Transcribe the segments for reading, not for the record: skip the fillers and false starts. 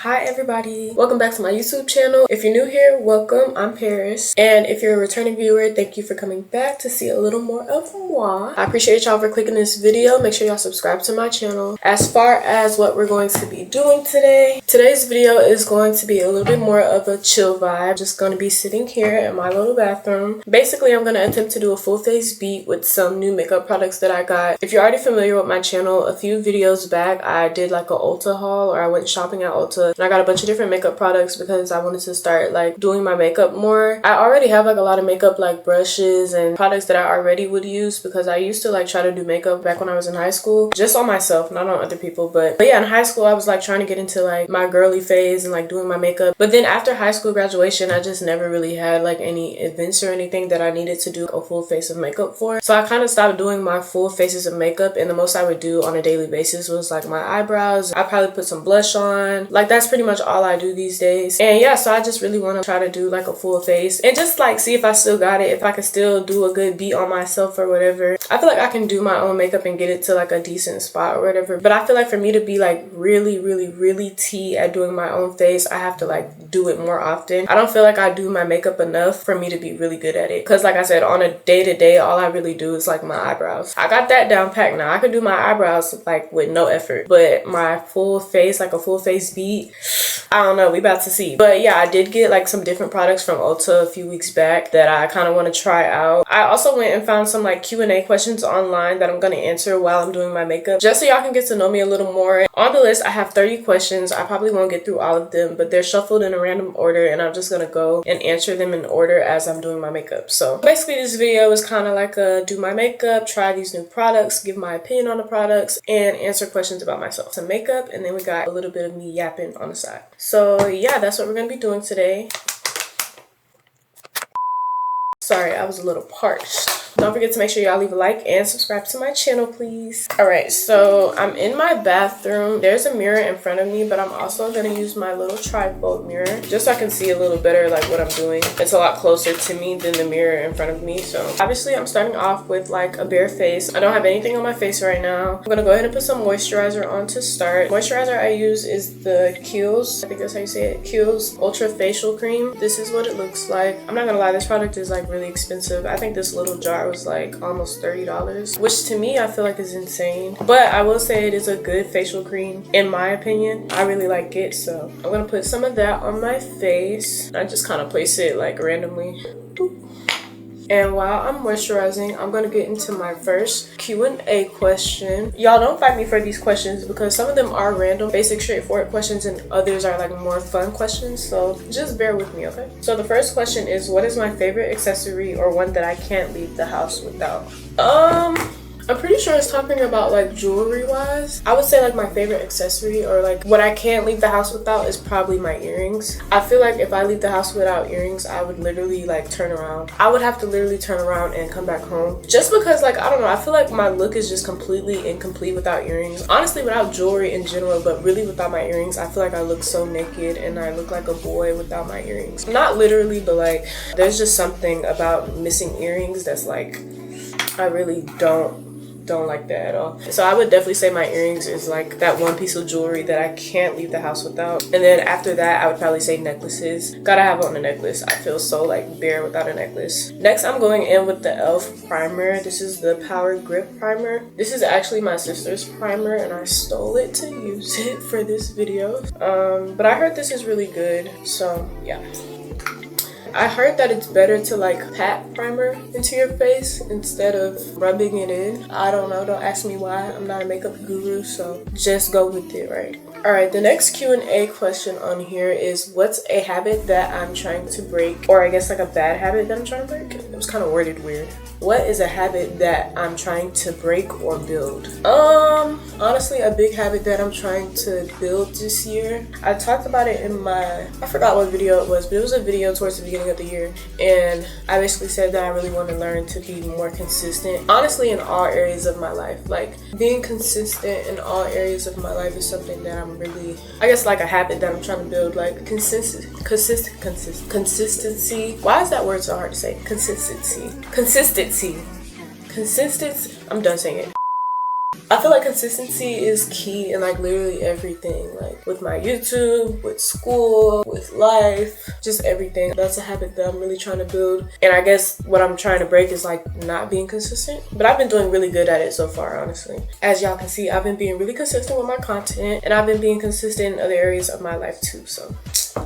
Hi everybody, welcome back to my YouTube channel. If you're new here, welcome. I'm Paris, and if you're a returning viewer, thank you for coming back to see a little more of moi. I appreciate y'all for clicking this video. Make sure y'all subscribe to my channel. As far as what we're going to be doing today, today's video is going to be a little bit more of a chill vibe. Just going to be sitting here in my little bathroom. Basically, I'm going to attempt to do a full face beat with some new makeup products that I got. If you're already familiar with my channel, a few videos back I did like a Ulta haul, or I went shopping at Ulta. And I got a bunch of different makeup products because I wanted to start like doing my makeup more. I already have like a lot of makeup like brushes and products that I already would use because I used to like try to do makeup back when I was in high school, just on myself, not on other people. But yeah, in high school I was like trying to get into like my girly phase and like doing my makeup. But then after high school graduation, I just never really had like any events or anything that I needed to do a full face of makeup for. So I kind of stopped doing my full faces of makeup, and the most I would do on a daily basis was like my eyebrows. I probably put some blush on. Like that's pretty much all I do these days. And yeah, so I just really want to try to do like a full face and just like see if I still got it, if I can still do a good beat on myself or whatever. I feel like I can do my own makeup and get it to like a decent spot or whatever, but I feel like for me to be like really tea at doing my own face, I have to like do it more often. I don't feel like I do my makeup enough for me to be really good at it, because like I said, on a day-to-day all I really do is like my eyebrows. I got that down packed now. I could do my eyebrows like with no effort, but my full face, like a full face beat, I don't know, we about to see. But yeah, I did get like some different products from Ulta a few weeks back that I kind of want to try out. I also went and found some like Q&A questions online that I'm going to answer while I'm doing my makeup, just so y'all can get to know me a little more. On the list I have 30 questions. I probably won't get through all of them, but they're shuffled in a random order, and I'm just going to go and answer them in order as I'm doing my makeup. So basically this video is kind of like a do my makeup, try these new products, give my opinion on the products, and answer questions about myself. Some makeup, and then we got a little bit of me yapping on the side. So yeah, that's what we're gonna be doing today. Sorry, I was a little parched. Don't forget to make sure y'all leave a like and subscribe to my channel, please. Alright, so I'm in my bathroom. There's a mirror in front of me, but I'm also going to use my little tripod mirror just so I can see a little better like what I'm doing. It's a lot closer to me than the mirror in front of me. So obviously I'm starting off with like a bare face. I don't have anything on my face right now. I'm going to go ahead and put some moisturizer on to start. Moisturizer I use is the Kiehl's, I think that's how you say it, Kiehl's Ultra Facial Cream. This is what it looks like. I'm not gonna lie, this product is like really expensive. I think this little jar was like almost $30, which to me I feel like is insane, but I will say it is a good facial cream in my opinion. I really like it, so I'm gonna put some of that on my face. I just kind of place it like randomly. Boop. And while I'm moisturizing, I'm going to get into my first Q&A question. Y'all don't fight me for these questions because some of them are random, basic, straightforward questions, and others are like more fun questions. So just bear with me, okay? So the first question is, what is my favorite accessory or one that I can't leave the house without? I'm pretty sure it's talking about like jewelry wise. I would say like my favorite accessory or like what I can't leave the house without is probably my earrings. I feel like if I leave the house without earrings, I would literally like turn around. I would have to literally turn around and come back home, just because like I don't know, I feel like my look is just completely incomplete without earrings. Honestly, without jewelry in general, but really without my earrings, I feel like I look so naked and I look like a boy without my earrings. Not literally, but like there's just something about missing earrings that's like I really don't like that at all. So I would definitely say my earrings is like that one piece of jewelry that I can't leave the house without. And then after that, I would probably say necklaces. Gotta have on a necklace. I feel so like bare without a necklace. Next, I'm going in with the e.l.f. primer. This is the Power Grip Primer. This is actually my sister's primer and I stole it to use it for this video. But I heard this is really good, so yeah. I heard that it's better to like pat primer into your face instead of rubbing it in. I don't know, don't ask me why. I'm not a makeup guru, so just go with it, right? Alright, the next Q&A question on here is, what's a habit that I'm trying to break? Or I guess like a bad habit that I'm trying to break? It was kind of worded weird. what is a habit that I'm trying to break or build? Honestly, a big habit that I'm trying to build this year. I talked about it in my, I forgot what video it was, but it was a video towards the beginning of the year, and I basically said that I really want to learn to be more consistent, honestly, in all areas of my life. Like, being consistent in all areas of my life is something that I'm really, I guess, like a habit that I'm trying to build. Like consistency. Why is that word so hard to say? Consistency. I'm done saying it. I feel like consistency is key in like literally everything, like with my YouTube, with school, with life, just everything. That's a habit that I'm really trying to build. And I guess what I'm trying to break is like not being consistent, but I've been doing really good at it so far, honestly. As y'all can see, I've been being really consistent with my content, and I've been being consistent in other areas of my life too, so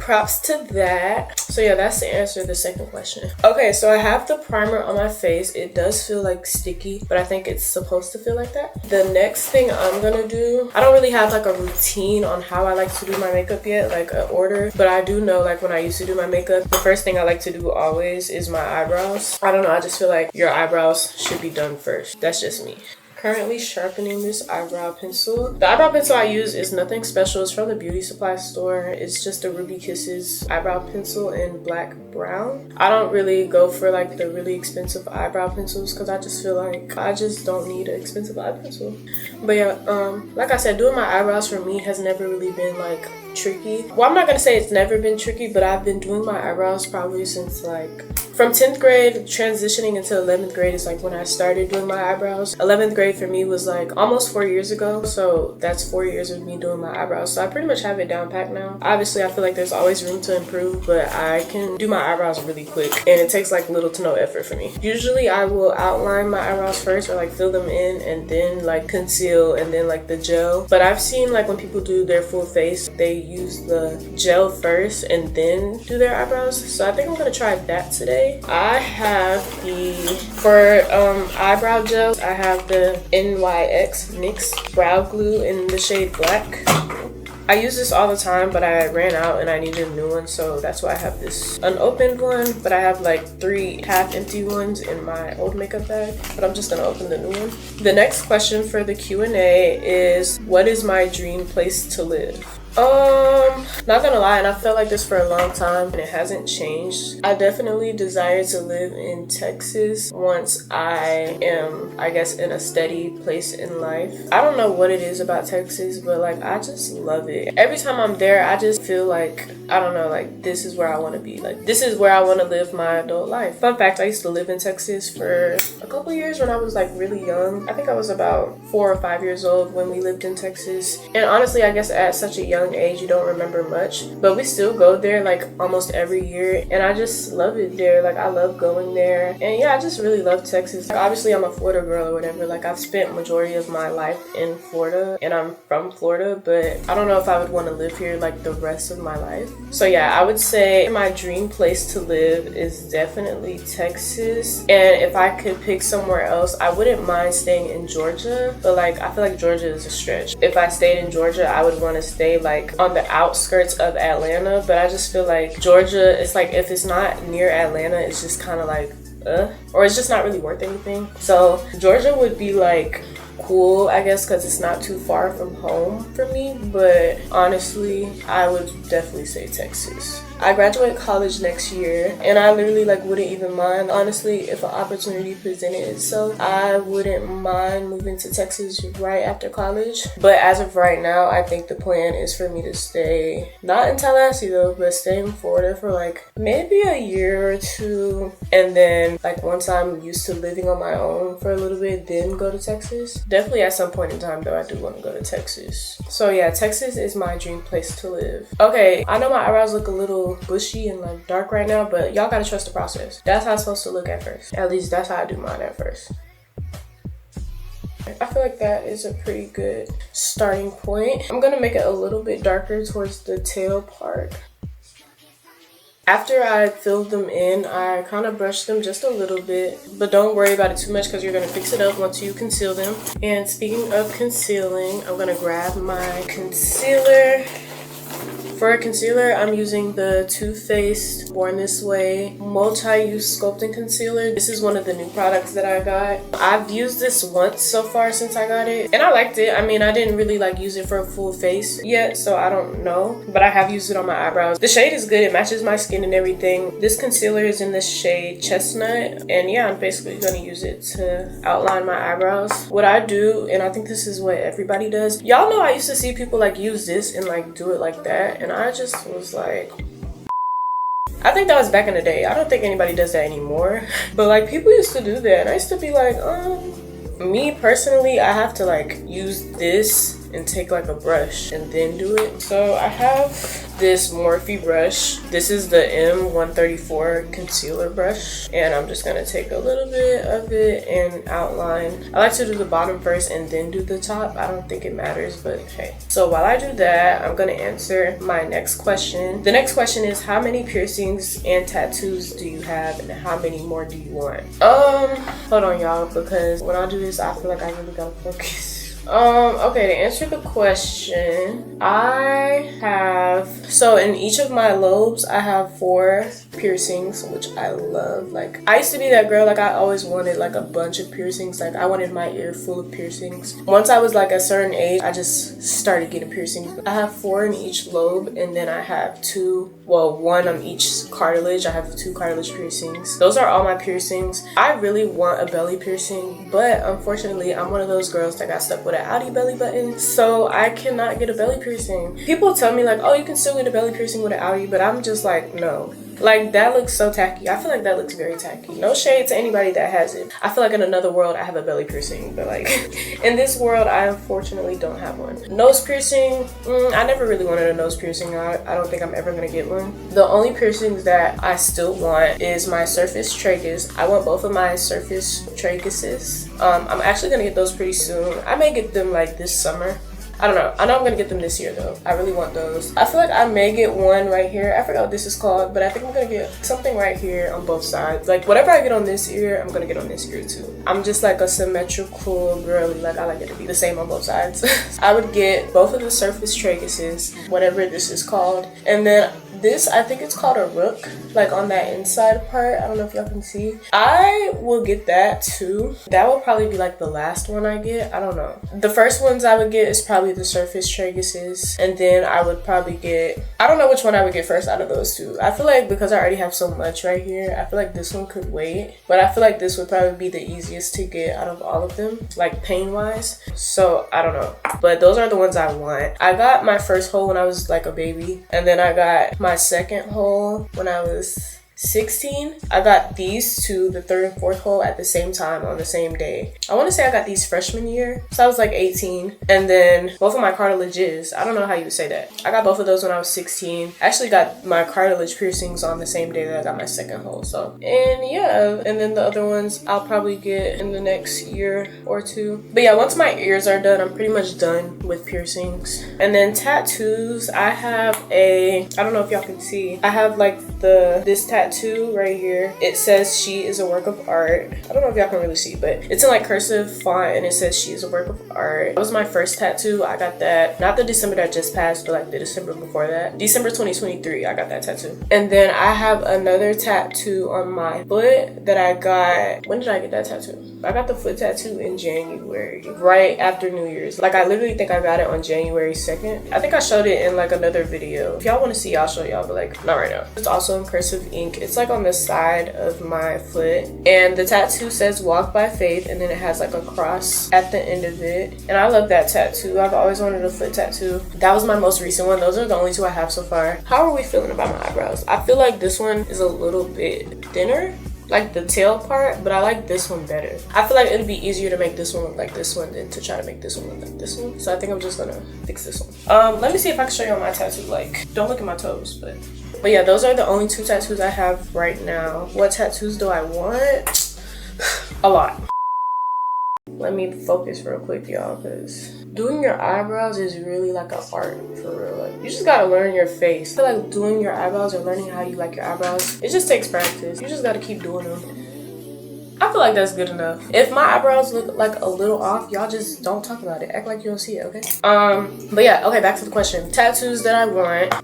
props to that. So yeah, that's the answer to the second question. Okay, so I have the primer on my face. It does feel like sticky, but I think it's supposed to feel like that. The next thing I'm gonna do, I don't really have like a routine on how I like to do my makeup yet, like an order, but I do know like when I used to do my makeup, the first thing I like to do always is my eyebrows. I don't know, I just feel like your eyebrows should be done first. That's just me. Currently sharpening this eyebrow pencil. The eyebrow pencil I use is nothing special. It's from the beauty supply store. It's just a Ruby Kisses eyebrow pencil in black brown. I don't really go for like the really expensive eyebrow pencils because I just feel like I just don't need an expensive eye pencil. But yeah, like I said, doing my eyebrows for me has never really been like tricky. Well, I'm not gonna say it's never been tricky, but I've been doing my eyebrows probably since like from 10th grade transitioning into 11th grade is like when I started doing my eyebrows. 11th grade for me was like almost 4 years ago, so that's 4 years of me doing my eyebrows, so I pretty much have it down packed now. Obviously I feel like there's always room to improve, but I can do my eyebrows really quick and it takes like little to no effort for me. Usually I will outline my eyebrows first or like fill them in and then like conceal and then like the gel, but I've seen like when people do their full face, they use the gel first and then do their eyebrows, so I think I'm gonna try that today. I have for eyebrow gels, I have the NYX NYX brow glue in the shade black. I use this all the time, but I ran out and I needed a new one, so that's why I have this unopened one, but I have like 3 half empty ones in my old makeup bag, but I'm just gonna open the new one. The next question for the Q&A is, what is my dream place to live? Not gonna lie, and I felt like this for a long time and it hasn't changed. I definitely desire to live in Texas once I am, I guess, in a steady place in life. I don't know what it is about Texas, but like I just love it. Every time I'm there, I just feel like, I don't know, like this is where I want to be. Like this is where I want to live my adult life. Fun fact, I used to live in Texas for a couple years when I was like really young. I think I was about 4 or 5 years old when we lived in Texas. And honestly, I guess at such a young age, you don't remember much, but we still go there like almost every year, and I just love it there. Like I love going there, and yeah, I just really love Texas. Like, obviously I'm a Florida girl or whatever, like I've spent majority of my life in Florida and I'm from Florida, but I don't know if I would want to live here like the rest of my life. So yeah, I would say my dream place to live is definitely Texas, and if I could pick somewhere else, I wouldn't mind staying in Georgia, but like I feel like Georgia is a stretch. If I stayed in Georgia, I would want to stay like on the outskirts of Atlanta, but I just feel like Georgia, it's like if it's not near Atlanta, it's just kind of like or it's just not really worth anything. So Georgia would be like cool, I guess, because it's not too far from home for me, but honestly I would definitely say Texas. I graduate college next year, and I literally like wouldn't even mind, honestly, if an opportunity presented itself. I wouldn't mind moving to Texas right after college, but as of right now, I think the plan is for me to stay, not in Tallahassee though, but stay in Florida for like maybe a year or 2, and then like once I'm used to living on my own for a little bit, then go to Texas. Definitely at some point in time though, I do want to go to Texas. So yeah, Texas is my dream place to live. Okay, I know my eyebrows look a little bushy and like dark right now, but y'all gotta trust the process. That's how it's supposed to look at first. At least that's how I do mine at first. I feel like that is a pretty good starting point. I'm gonna make it a little bit darker towards the tail part. After I filled them in, I kind of brushed them just a little bit, but don't worry about it too much because you're going to fix it up once you conceal them. And speaking of concealing, I'm going to grab my concealer For a concealer, I'm using the Too Faced Born This Way Multi-Use Sculpting Concealer. This is one of the new products that I got. I've used this once so far since I got it, and I liked it. I mean, I didn't really like use it for a full face yet, so I don't know, but I have used it on my eyebrows. The shade is good. It matches my skin and everything. This concealer is in the shade Chestnut, and yeah, I'm basically gonna use it to outline my eyebrows. What I do, and I think this is what everybody does, y'all know I used to see people like use this and like do it like that, and I just was like, I think that was back in the day. I don't think anybody does that anymore, but like people used to do that, and I used to be like, me personally, I have to like use this and take like a brush and then do it. So I have this Morphe brush. This is the M134 concealer brush, and I'm just gonna take a little bit of it and outline. I like to do the bottom first and then do the top. I don't think it matters, but hey. So while I do that, I'm gonna answer my next question. The next question is, how many piercings and tattoos do you have, and how many more do you want? Hold on y'all, because when I do this, I feel like I really gotta focus. Okay, to answer the question, I have, so in each of my lobes, I have 4 piercings, which I love. Like, I used to be that girl, like I always wanted like a bunch of piercings. Like I wanted my ear full of piercings. Once I was like a certain age, I just started getting piercings. I have 4 in each lobe, and then I have 1 on each cartilage. I have 2 cartilage piercings. Those are all my piercings. I really want a belly piercing, but unfortunately, I'm one of those girls that got stuck with an outie belly button, so I cannot get a belly piercing. People tell me like, oh, you can still get a belly piercing with an outie, but I'm just like, no. Like, that looks so tacky. I feel like that looks very tacky. No shade to anybody that has it. I feel like in another world I have a belly piercing, but like in this world I unfortunately don't have one. Nose piercing, I never really wanted a nose piercing. I don't think I'm ever gonna get one. The only piercings that I still want is my surface tragus. I want both of my surface traguses. I'm actually gonna get those pretty soon. I may get them like this summer. I don't know. I know I'm gonna get them this year though. I really want those. I feel like I may get one right here. I forgot what this is called, but I think I'm gonna get something right here on both sides. Like whatever I get on this ear, I'm gonna get on this ear too. I'm just like a symmetrical girly. Like I like it to be the same on both sides. I would get both of the surface traguses, whatever this is called, and then this, I think it's called a rook, like on that inside part. I don't know if y'all can see. I will get that too. That will probably be like the last one I get. I don't know. The first ones I would get is probably the surface traguses, and then I would probably get, I don't know which one I would get first out of those two. I feel like because I already have so much right here, I feel like this one could wait, but I feel like this would probably be the easiest to get out of all of them, like pain wise. So I don't know, but those are the ones I want. I got my first hole when I was like a baby, and then I got my second hole when I was 16. I got these two, the 3rd and 4th hole, at the same time on the same day. I want to say I got these freshman year, so I was like 18. And then both of my cartilages, I don't know how you would say that. I got both of those when I was 16. I actually got my cartilage piercings on the same day that I got my second hole. So, and yeah, and then the other ones I'll probably get in the next year or two. But yeah, once my ears are done, I'm pretty much done with piercings. And then tattoos, I have I don't know if y'all can see, I have like this tattoo right here. It says she is a work of art. I don't know if y'all can really see, but it's in like cursive font, and it says she is a work of art. That was my first tattoo. I got that not the December that just passed, but like the December before that, December 2023. I got that tattoo. And then I have another tattoo on my foot that I got, when did I get that tattoo? I got the foot tattoo in January, right after New Year's. Like I literally think I got it on January 2nd. I think I showed it in like another video. If y'all want to see, I'll show y'all, but like not right now. It's also in cursive ink. It's like on the side of my foot, and the tattoo says walk by faith, and then it has like a cross at the end of it. And I love that tattoo. I've always wanted a foot tattoo. That was my most recent one. Those are the only 2 I have so far. How are we feeling about my eyebrows? I feel like this one is a little bit thinner, like the tail part, but I like this one better. I feel like it'd be easier to make this one look like this one than to try to make this one look like this one. So I think I'm just gonna fix this one. Let me see if I can show you on my tattoo. Like, don't look at my toes, but yeah, those are the only 2 tattoos I have right now. What tattoos do I want? A lot. Let me focus real quick, y'all, because doing your eyebrows is really like an art for real. Like, you just gotta learn your face. I feel like doing your eyebrows or learning how you like your eyebrows, it just takes practice. You just gotta keep doing them. I feel like that's good enough. If my eyebrows look like a little off, y'all just don't talk about it. Act like you don't see it, okay? But yeah, okay, back to the question. Tattoos that I want.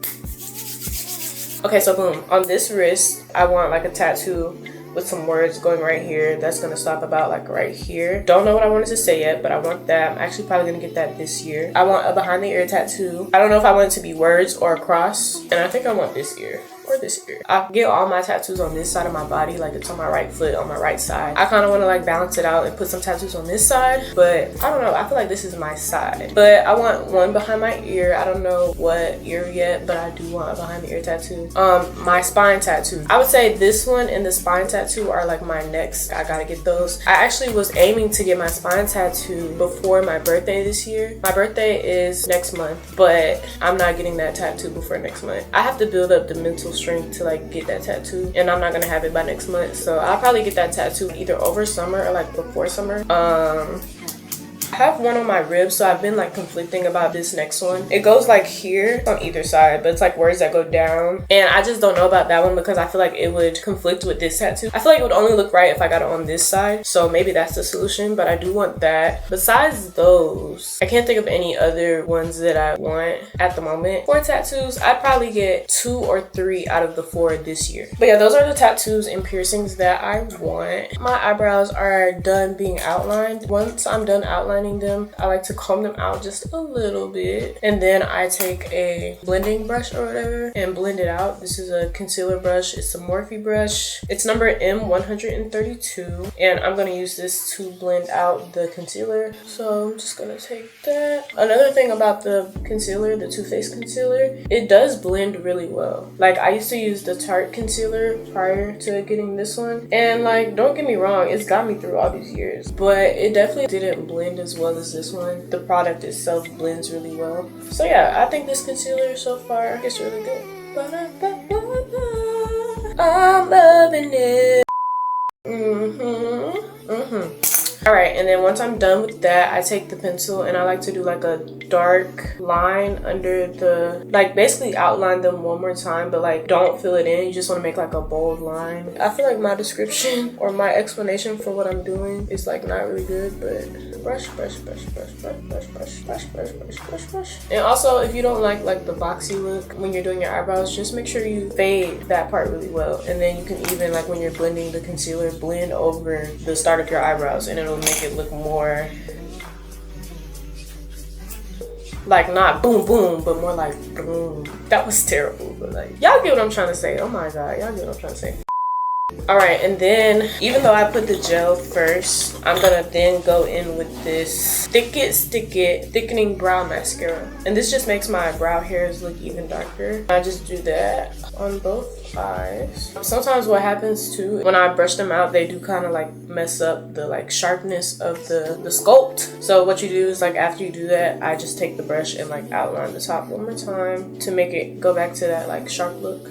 Okay, so boom, on this wrist I want like a tattoo with some words going right here. That's gonna stop about like right here. Don't know what I wanted to say yet, but I want that. I'm actually probably gonna get that this year. I want a behind the ear tattoo. I don't know if I want it to be words or a cross, and I think I want this ear or this ear. I get all my tattoos on this side of my body, like it's on my right foot, on my right side. I kind of want to like balance it out and put some tattoos on this side, but I don't know, I feel like this is my side. But I want one behind my ear. I don't know what ear yet, but I do want a behind the ear tattoo. My spine tattoo, I would say this one and the spine tattoo are like my next. I gotta get those. I actually was aiming to get my spine tattoo before my birthday this year. My birthday is next month, but I'm not getting that tattoo before next month. I have to build up the mental strength to like get that tattoo, and I'm not gonna have it by next month, so I'll probably get that tattoo either over summer or like before summer. I have one on my ribs, so I've been like conflicting about this next one. It goes like here on either side, but it's like words that go down, and I just don't know about that one because I feel like it would conflict with this tattoo. I feel like it would only look right if I got it on this side, so maybe that's the solution, but I do want that. Besides those, I can't think of any other ones that I want at the moment. For tattoos, I'd probably get 2 or 3 out of the 4 this year. But yeah, those are the tattoos and piercings that I want. My eyebrows are done being outlined. Once I'm done outlining them, I like to comb them out just a little bit, and then I take a blending brush or whatever and blend it out. This is a concealer brush. It's a Morphe brush. It's number M132, and I'm gonna use this to blend out the concealer. So I'm just gonna take that. Another thing about the concealer, the Too Faced concealer, it does blend really well. Like I used to use the Tarte concealer prior to getting this one, and like don't get me wrong, it's got me through all these years, but it definitely didn't blend as well as this one. The product itself blends really well. So yeah, I think this concealer so far is really good. I'm loving it. All right, and then once I'm done with that, I take the pencil and I like to do like a dark line under the, like basically outline them one more time, but like don't fill it in. You just want to make like a bold line. I feel like my description or my explanation for what I'm doing is like not really good, but brush, brush, brush, brush, brush, brush, brush, brush, brush, brush, brush, brush. And also, if you don't like the boxy look when you're doing your eyebrows, just make sure you fade that part really well, and then you can even like when you're blending the concealer, blend over the start of your eyebrows, and it'll make it look more like not boom boom, but more like boom. That was terrible, but like y'all get what I'm trying to say. Oh my god, y'all get what I'm trying to say. All right, and then even though I put the gel first, I'm gonna then go in with this Stick It thickening brow mascara, and this just makes my brow hairs look even darker. I just do that on both eyes. Sometimes what happens too, when I brush them out, they do kind of like mess up the like sharpness of the sculpt. So what you do is like after you do that, I just take the brush and like outline the top one more time to make it go back to that like sharp look,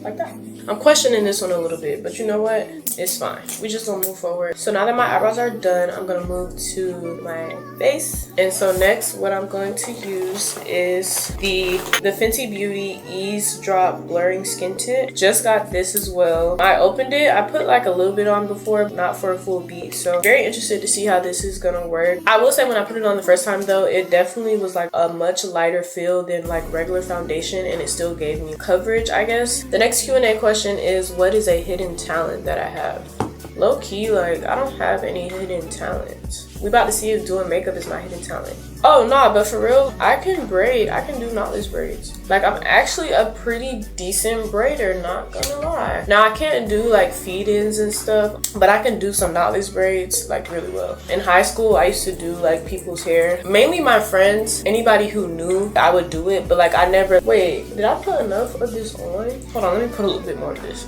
like that. I'm questioning this one a little bit, but you know what? It's fine. We just gonna move forward. So now that my eyebrows are done, I'm gonna move to my face. And so next, what I'm going to use is the Fenty Beauty Ease Drop Blurring Skin Tint. Just got this as well. I opened it. I put like a little bit on before, not for a full beat. So very interested to see how this is gonna work. I will say when I put it on the first time though, it definitely was like a much lighter feel than like regular foundation, and it still gave me coverage, I guess. The next Q&A question is, what is a hidden talent that I have? Low key, like I don't have any hidden talent. We about to see if doing makeup is my hidden talent. Oh nah, but for real, I can braid. I can do knotless braids. Like I'm actually a pretty decent braider, not gonna lie. Now I can't do like feed-ins and stuff, but I can do some knotless braids like really well. In high school, I used to do like people's hair. Mainly my friends, anybody who knew, I would do it, but like I never, wait, did I put enough of this on? Hold on, let me put a little bit more of this.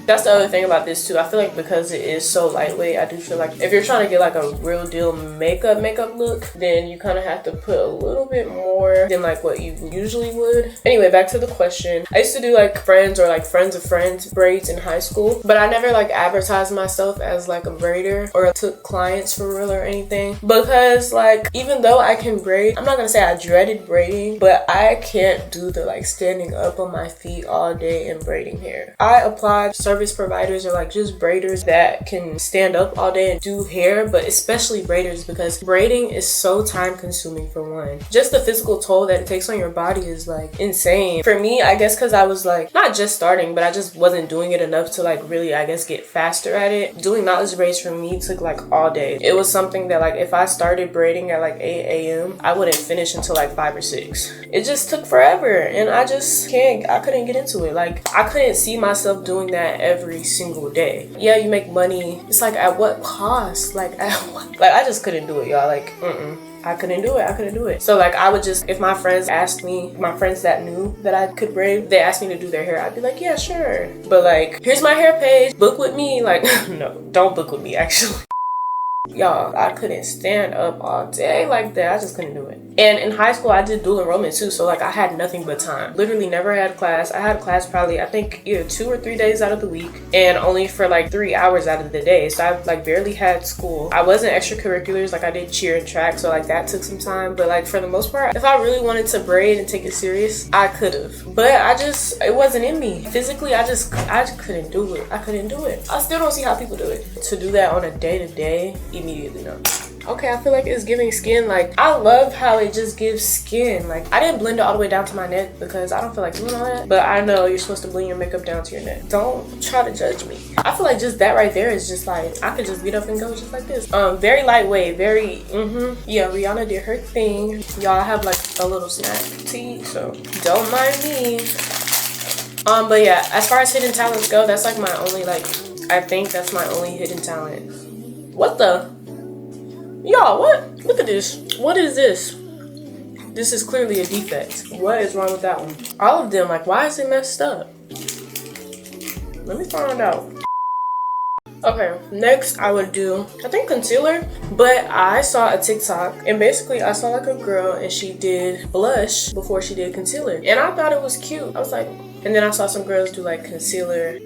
That's the other thing about this too. I feel like because it is so lightweight, I do feel like if you're trying to get like a real deal makeup look, then you kind of have to put a little bit more than like what you usually would. Anyway, back to the question. I used to do like friends or like friends of friends braids in high school, but I never like advertised myself as like a braider or took clients for real or anything, because like even though I can braid, I'm not gonna say I dreaded braiding, but I can't do the like standing up on my feet all day and braiding hair. I applied certain service providers or like just braiders that can stand up all day and do hair, but especially braiders, because braiding is so time consuming. For one, just the physical toll that it takes on your body is like insane. For me, I guess because I was like not just starting, but I just wasn't doing it enough to like really, I guess, get faster at it. Doing knotless braids for me took like all day. It was something that like if I started braiding at like 8 a.m. I wouldn't finish until like 5 or 6. It just took forever, and I couldn't get into it. Like I couldn't see myself doing that every single day. Yeah, you make money. It's like at what cost? Like at what? Like I just couldn't do it, y'all. Like I couldn't do it. So like I would just, if my friends asked me, my friends that knew that I could braid, they asked me to do their hair, I'd be like, yeah, sure. But like, here's my hair page, book with me. Like, no, don't book with me actually. Y'all, I couldn't stand up all day like that. I just couldn't do it. And in high school, I did dual enrollment too. So like I had nothing but time. Literally never had class. I had class probably, I think either 2 or 3 days out of the week, and only for like 3 hours out of the day. So I like barely had school. I wasn't extracurriculars. Like I did cheer and track. So like that took some time. But like for the most part, if I really wanted to braid and take it serious, I could have. But it wasn't in me. Physically, I just couldn't do it. I couldn't do it. I still don't see how people do it. To do that on a day-to-day, immediately no. Okay, I feel like it's giving skin. Like I love how it just gives skin. Like I didn't blend it all the way down to my neck because I don't feel like doing all that, but I know you're supposed to blend your makeup down to your neck. Don't try to judge me. I feel like just that right there is just like I could just get up and go just like this. Very lightweight, very yeah, Rihanna did her thing. Y'all have like a little snack to eat, so don't mind me. But yeah, as far as hidden talents go, that's like my only, like I think that's my only hidden talent. What the? Y'all, what? Look at this. What is this? This is clearly a defect. What is wrong with that one? All of them, like, why is it messed up? Let me find out. Okay, next I would do, I think concealer, but I saw a TikTok and basically I saw like a girl and she did blush before she did concealer. And I thought it was cute. I was like, and then I saw some girls do like concealer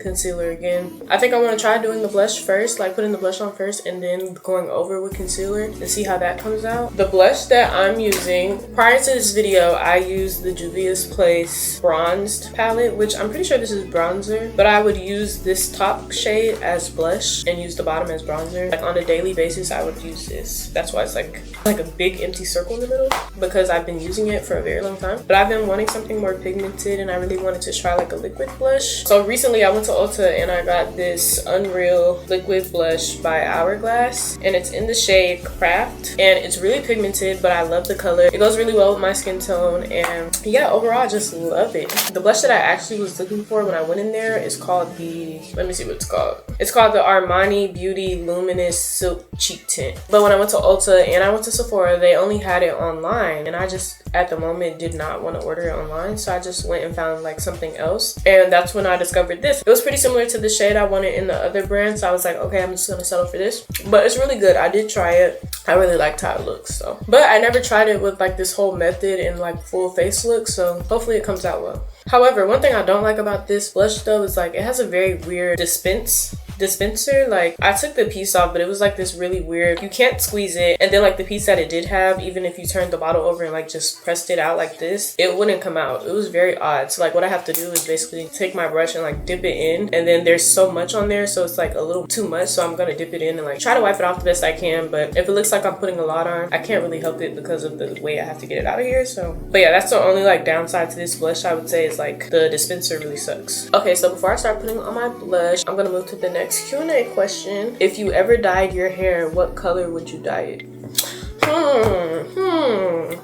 again. I think I want to try doing the blush first, like putting the blush on first and then going over with concealer and see how that comes out. The blush that I'm using, prior to this video, I used the Juvia's Place bronzed palette, which I'm pretty sure this is bronzer, but I would use this top shade as blush and use the bottom as bronzer. Like on a daily basis, I would use this. That's why it's like a big empty circle in the middle, because I've been using it for a very long time. But I've been wanting something more pigmented and I really wanted to try like a liquid blush. So recently I went to Ulta and I got this Unreal liquid blush by Hourglass, and it's in the shade Craft, and it's really pigmented, but I love the color. It goes really well with my skin tone, and yeah, overall I just love it. The blush that I actually was looking for when I went in there is called the, let me see what it's called. It's called the Armani Beauty Luminous Silk Cheek Tint. But when I went to Ulta and I went to Sephora, they only had it online, and I just at the moment did not want to order it online, so I just went and found like something else, and that's when I discovered this. It was pretty similar to the shade I wanted in the other brand, so I was like, okay, I'm just gonna settle for this. But it's really good. I did try it. I really liked how it looks, so. But I never tried it with like this whole method and like full face look, so hopefully it comes out well. However, one thing I don't like about this blush though is like it has a very weird dispenser. Like I took the piece off, but it was like this really weird, you can't squeeze it, and then like the piece that it did have, even if you turned the bottle over and like just pressed it out like this, it wouldn't come out. It was very odd. So like what I have to do is basically take my brush and like dip it in, and then there's so much on there, so it's like a little too much, so I'm gonna dip it in and like try to wipe it off the best I can. But if it looks like I'm putting a lot on, I can't really help it because of the way I have to get it out of here. So but yeah, that's the only like downside to this blush, I would say, is like the dispenser really sucks. Okay, so before I start putting on my blush, I'm gonna move to the next Q&A question. If you ever dyed your hair, what color would you dye it?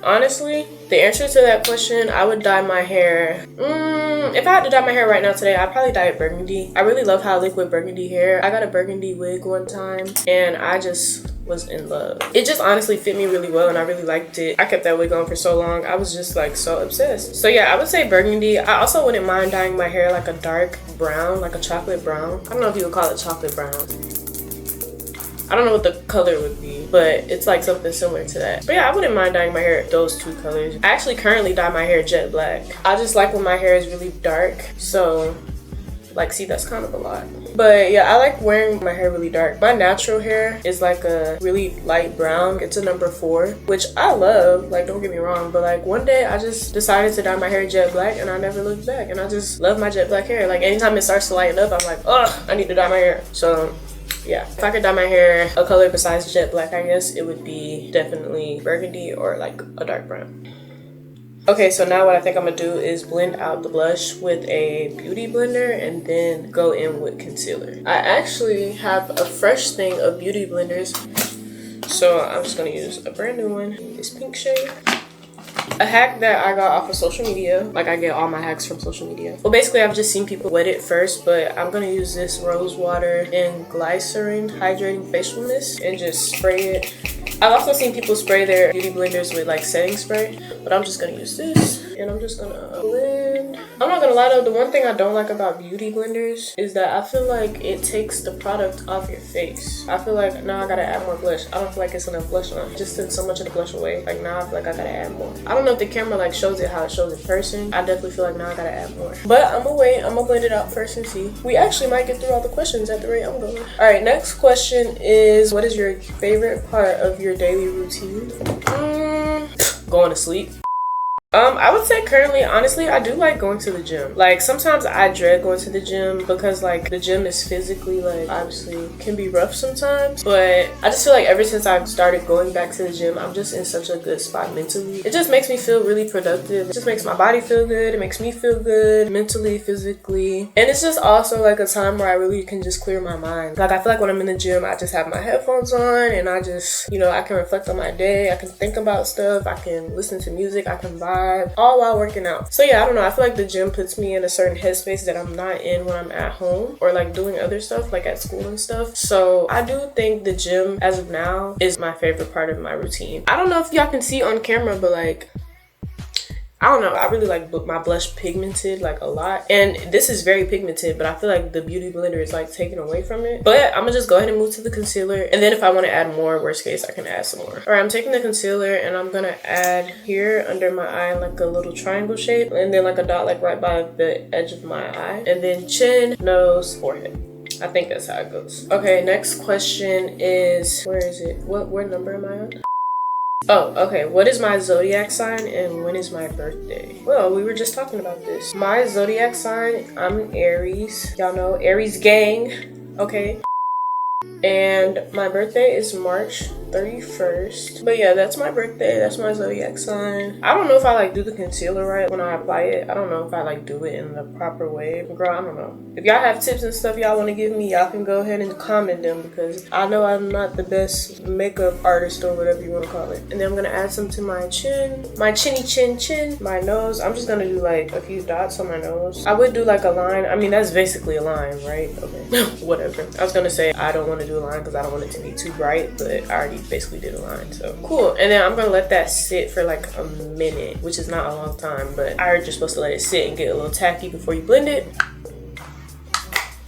Honestly, the answer to that question, I would dye my hair. If I had to dye my hair right now today, I'd probably dye it burgundy. I really love how I look with burgundy hair. I got a burgundy wig one time and I just was in love. It just honestly fit me really well and I really liked it. I kept that wig on for so long. I was just like so obsessed. So yeah, I would say burgundy. I also wouldn't mind dyeing my hair like a dark brown, like a chocolate brown. I don't know if you would call it chocolate brown. I don't know what the color would be, but it's like something similar to that. But yeah, I wouldn't mind dyeing my hair those two colors. I actually currently dye my hair jet black. I just like when my hair is really dark. So Like, see, that's kind of a lot. But yeah, I like wearing my hair really dark. My natural hair is like a really light brown. It's a number 4, which I love, like, don't get me wrong, but like one day I just decided to dye my hair jet black and I never looked back, and I just love my jet black hair. Like, anytime it starts to lighten up, I'm like, ugh, I need to dye my hair. So yeah, if I could dye my hair a color besides jet black, I guess it would be definitely burgundy or like a dark brown. Okay, so now what I think I'm gonna do is blend out the blush with a beauty blender and then go in with concealer. I actually have a fresh thing of beauty blenders, so I'm just gonna use a brand new one, this pink shade. A hack that I got off of social media, like I get all my hacks from social media. Well, basically I've just seen people wet it first, but I'm gonna use this rose water and glycerin hydrating facial mist and just spray it. I've also seen people spray their beauty blenders with like setting spray, but I'm just gonna use this and I'm just gonna blend. I'm not gonna lie though, the one thing I don't like about beauty blenders is that I feel like it takes the product off your face. I feel like now I gotta add more blush. I don't feel like it's enough blush on. Just send so much of the blush away. Like now I feel like I gotta add more. I don't know if the camera like shows it how it shows in person. I definitely feel like now I gotta add more. But I'm gonna wait. I'm gonna blend it out first and see. We actually might get through all the questions at the rate I'm going. All right, next question is, what is your favorite part of your daily routine? Going to sleep. I would say currently, honestly, I do like going to the gym. Like sometimes I dread going to the gym because like the gym is physically like obviously can be rough sometimes, but I just feel like ever since I've started going back to the gym, I'm just in such a good spot mentally. It just makes me feel really productive. It just makes my body feel good. It makes me feel good mentally, physically. And it's just also like a time where I really can just clear my mind. Like I feel like when I'm in the gym, I just have my headphones on and I just, you know, I can reflect on my day. I can think about stuff. I can listen to music. I can vibe. All while working out. So yeah, I don't know, I feel like the gym puts me in a certain headspace that I'm not in when I'm at home or like doing other stuff like at school and stuff. So I do think the gym as of now is my favorite part of my routine. I don't know if y'all can see on camera, but like I don't know, I really like my blush pigmented like a lot, and this is very pigmented, but I feel like the beauty blender is like taken away from it. But I'm gonna just go ahead and move to the concealer, and then if I want to add more, worst case I can add some more. All right, I'm taking the concealer and I'm gonna add here under my eye like a little triangle shape, and then like a dot like right by the edge of my eye, and then chin, nose, forehead. I think that's how it goes. Okay, next question is, where is it? What number am I on? Oh, okay. What is my zodiac sign and when is my birthday? Well, we were just talking about this. My zodiac sign, I'm an Aries. Y'all know, Aries gang, okay? And my birthday is March 31st. But yeah, that's my birthday. That's my zodiac sign. I don't know if I like do the concealer right when I apply it. I don't know if I like do it in the proper way. Girl, I don't know. If y'all have tips and stuff y'all want to give me, y'all can go ahead and comment them because I know I'm not the best makeup artist or whatever you want to call it. And then I'm going to add some to my chin. My chinny chin. My nose. I'm just going to do like a few dots on my nose. I would do like a line. I mean, that's basically a line, right? Okay. Whatever. I was going to say I don't want to do a line because I don't want it to be too bright, but I already basically did a line, so cool. And then I'm gonna let that sit for like a minute, which is not a long time, but I heard you're supposed to let it sit and get a little tacky before you blend it.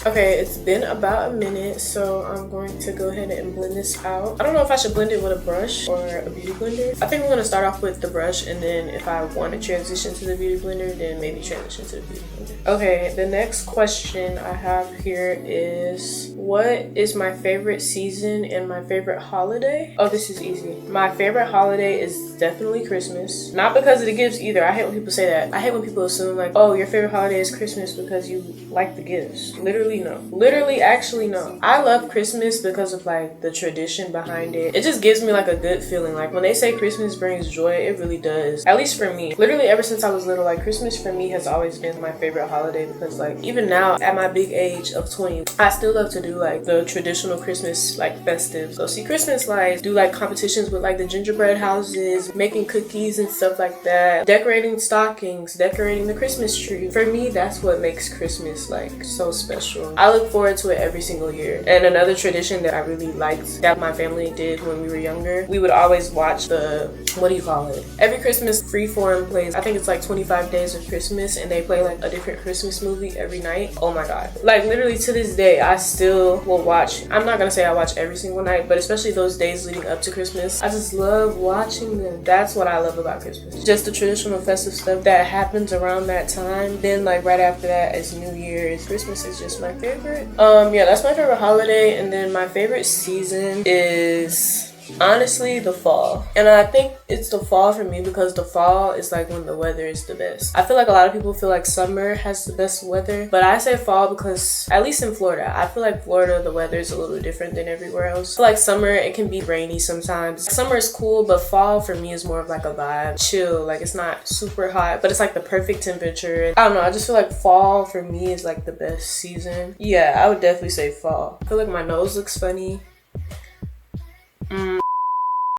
Okay, it's been about a minute, so I'm going to go ahead and blend this out. I don't know if I should blend it with a brush or a beauty blender. I think I'm gonna start off with the brush, and then if I want to transition to the beauty blender, then maybe transition to the beauty blender. Okay, the next question I have here is, what is my favorite season and my favorite holiday? Oh, this is easy. My favorite holiday is definitely Christmas. Not because of the gifts either. I hate when people say that. I hate when people assume like, oh, your favorite holiday is Christmas because you like the gifts. Literally no. Literally, actually no. I love Christmas because of like the tradition behind it. It just gives me like a good feeling. Like when they say Christmas brings joy, it really does. At least for me. Literally ever since I was little, like Christmas for me has always been my favorite holiday because like even now at my big age of 20, I still love to do like the traditional Christmas like festives. Go see Christmas lights, do like competitions with like the gingerbread houses, making cookies and stuff like that, decorating stockings, decorating the Christmas tree. For me, that's what makes Christmas like so special. tradition. I look forward to it every single year. And another tradition that I really liked that my family did when we were younger, we would always watch the, what do you call it? Every Christmas Freeform plays, I think it's like 25 Days of Christmas, and they play like a different Christmas movie every night. Oh my god. Like literally to this day, I still will watch. I'm not gonna say I watch every single night, but especially those days leading up to Christmas, I just love watching them. That's what I love about Christmas. Just the traditional festive stuff that happens around that time. Then like right after that is New Year's. Christmas is just my favorite. Yeah, that's my favorite holiday. And then my favorite season is honestly the fall. And I think it's the fall for me because the fall is like when the weather is the best. I feel like a lot of people feel like summer has the best weather, but I say fall because at least in Florida, I feel like Florida, the weather is a little different than everywhere else. I feel like summer, it can be rainy sometimes. Summer is cool, but fall for me is more of like a vibe, chill. Like it's not super hot, but it's like the perfect temperature. I don't know, I just feel like fall for me is like the best season. Yeah, I would definitely say fall. I feel like my nose looks funny.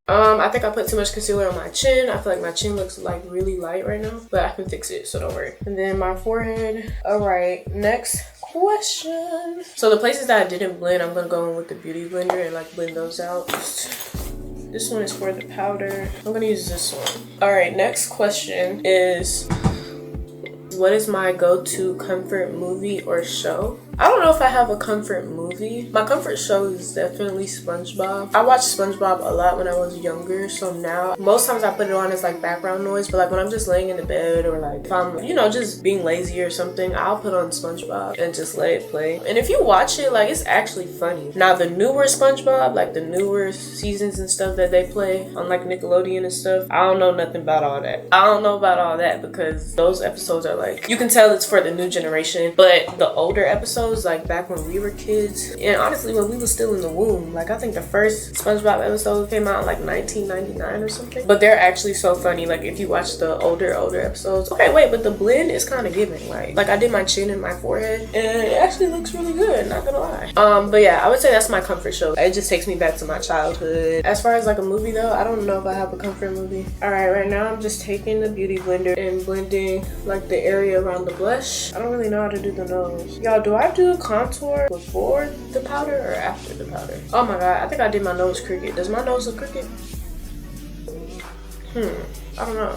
I think I put too much concealer on my chin. I feel like my chin looks like really light right now, but I can fix it, so don't worry. And then my forehead. All right, next question. So the places that I didn't blend, I'm gonna go in with the beauty blender and like blend those out. This one is for the powder. I'm gonna use this one. All right, next question is, what is my go-to comfort movie or show? I don't know if I have a comfort movie. My comfort show is definitely SpongeBob. I watched SpongeBob a lot when I was younger, so now most times I put it on as like background noise, but like when I'm just laying in the bed or like if I'm, you know, just being lazy or something, I'll put on SpongeBob and just let it play. And if you watch it, like it's actually funny. Now the newer SpongeBob, like the newer seasons and stuff that they play on like Nickelodeon and stuff, I don't know nothing about all that. I don't know about all that because those episodes are like, you can tell it's for the new generation, but the older episodes, like back when we were kids, and honestly when we was still in the womb, like I think the first SpongeBob episode came out in like 1999 or something, but they're actually so funny. Like if you watch the older episodes. Okay, wait, but the blend is kind of giving, like I did my chin and my forehead and it actually looks really good, not gonna lie. But yeah, I would say that's my comfort show. It just takes me back to my childhood. As far as like a movie though, I don't know if I have a comfort movie. All right, right now I'm just taking the beauty blender and blending like the area around the blush. I don't really know how to do the nose. Y'all, do I do contour before the powder or after the powder? Oh my god, I think I did my nose crooked. Does my nose look crooked? I don't know.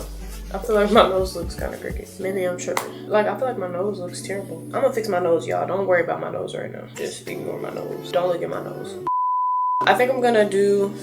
I feel like my nose looks kind of crooked. Maybe I'm tripping. Like, I feel like my nose looks terrible. I'm gonna fix my nose, y'all. Don't worry about my nose right now. Just ignore my nose. Don't look at my nose. I think I'm gonna do...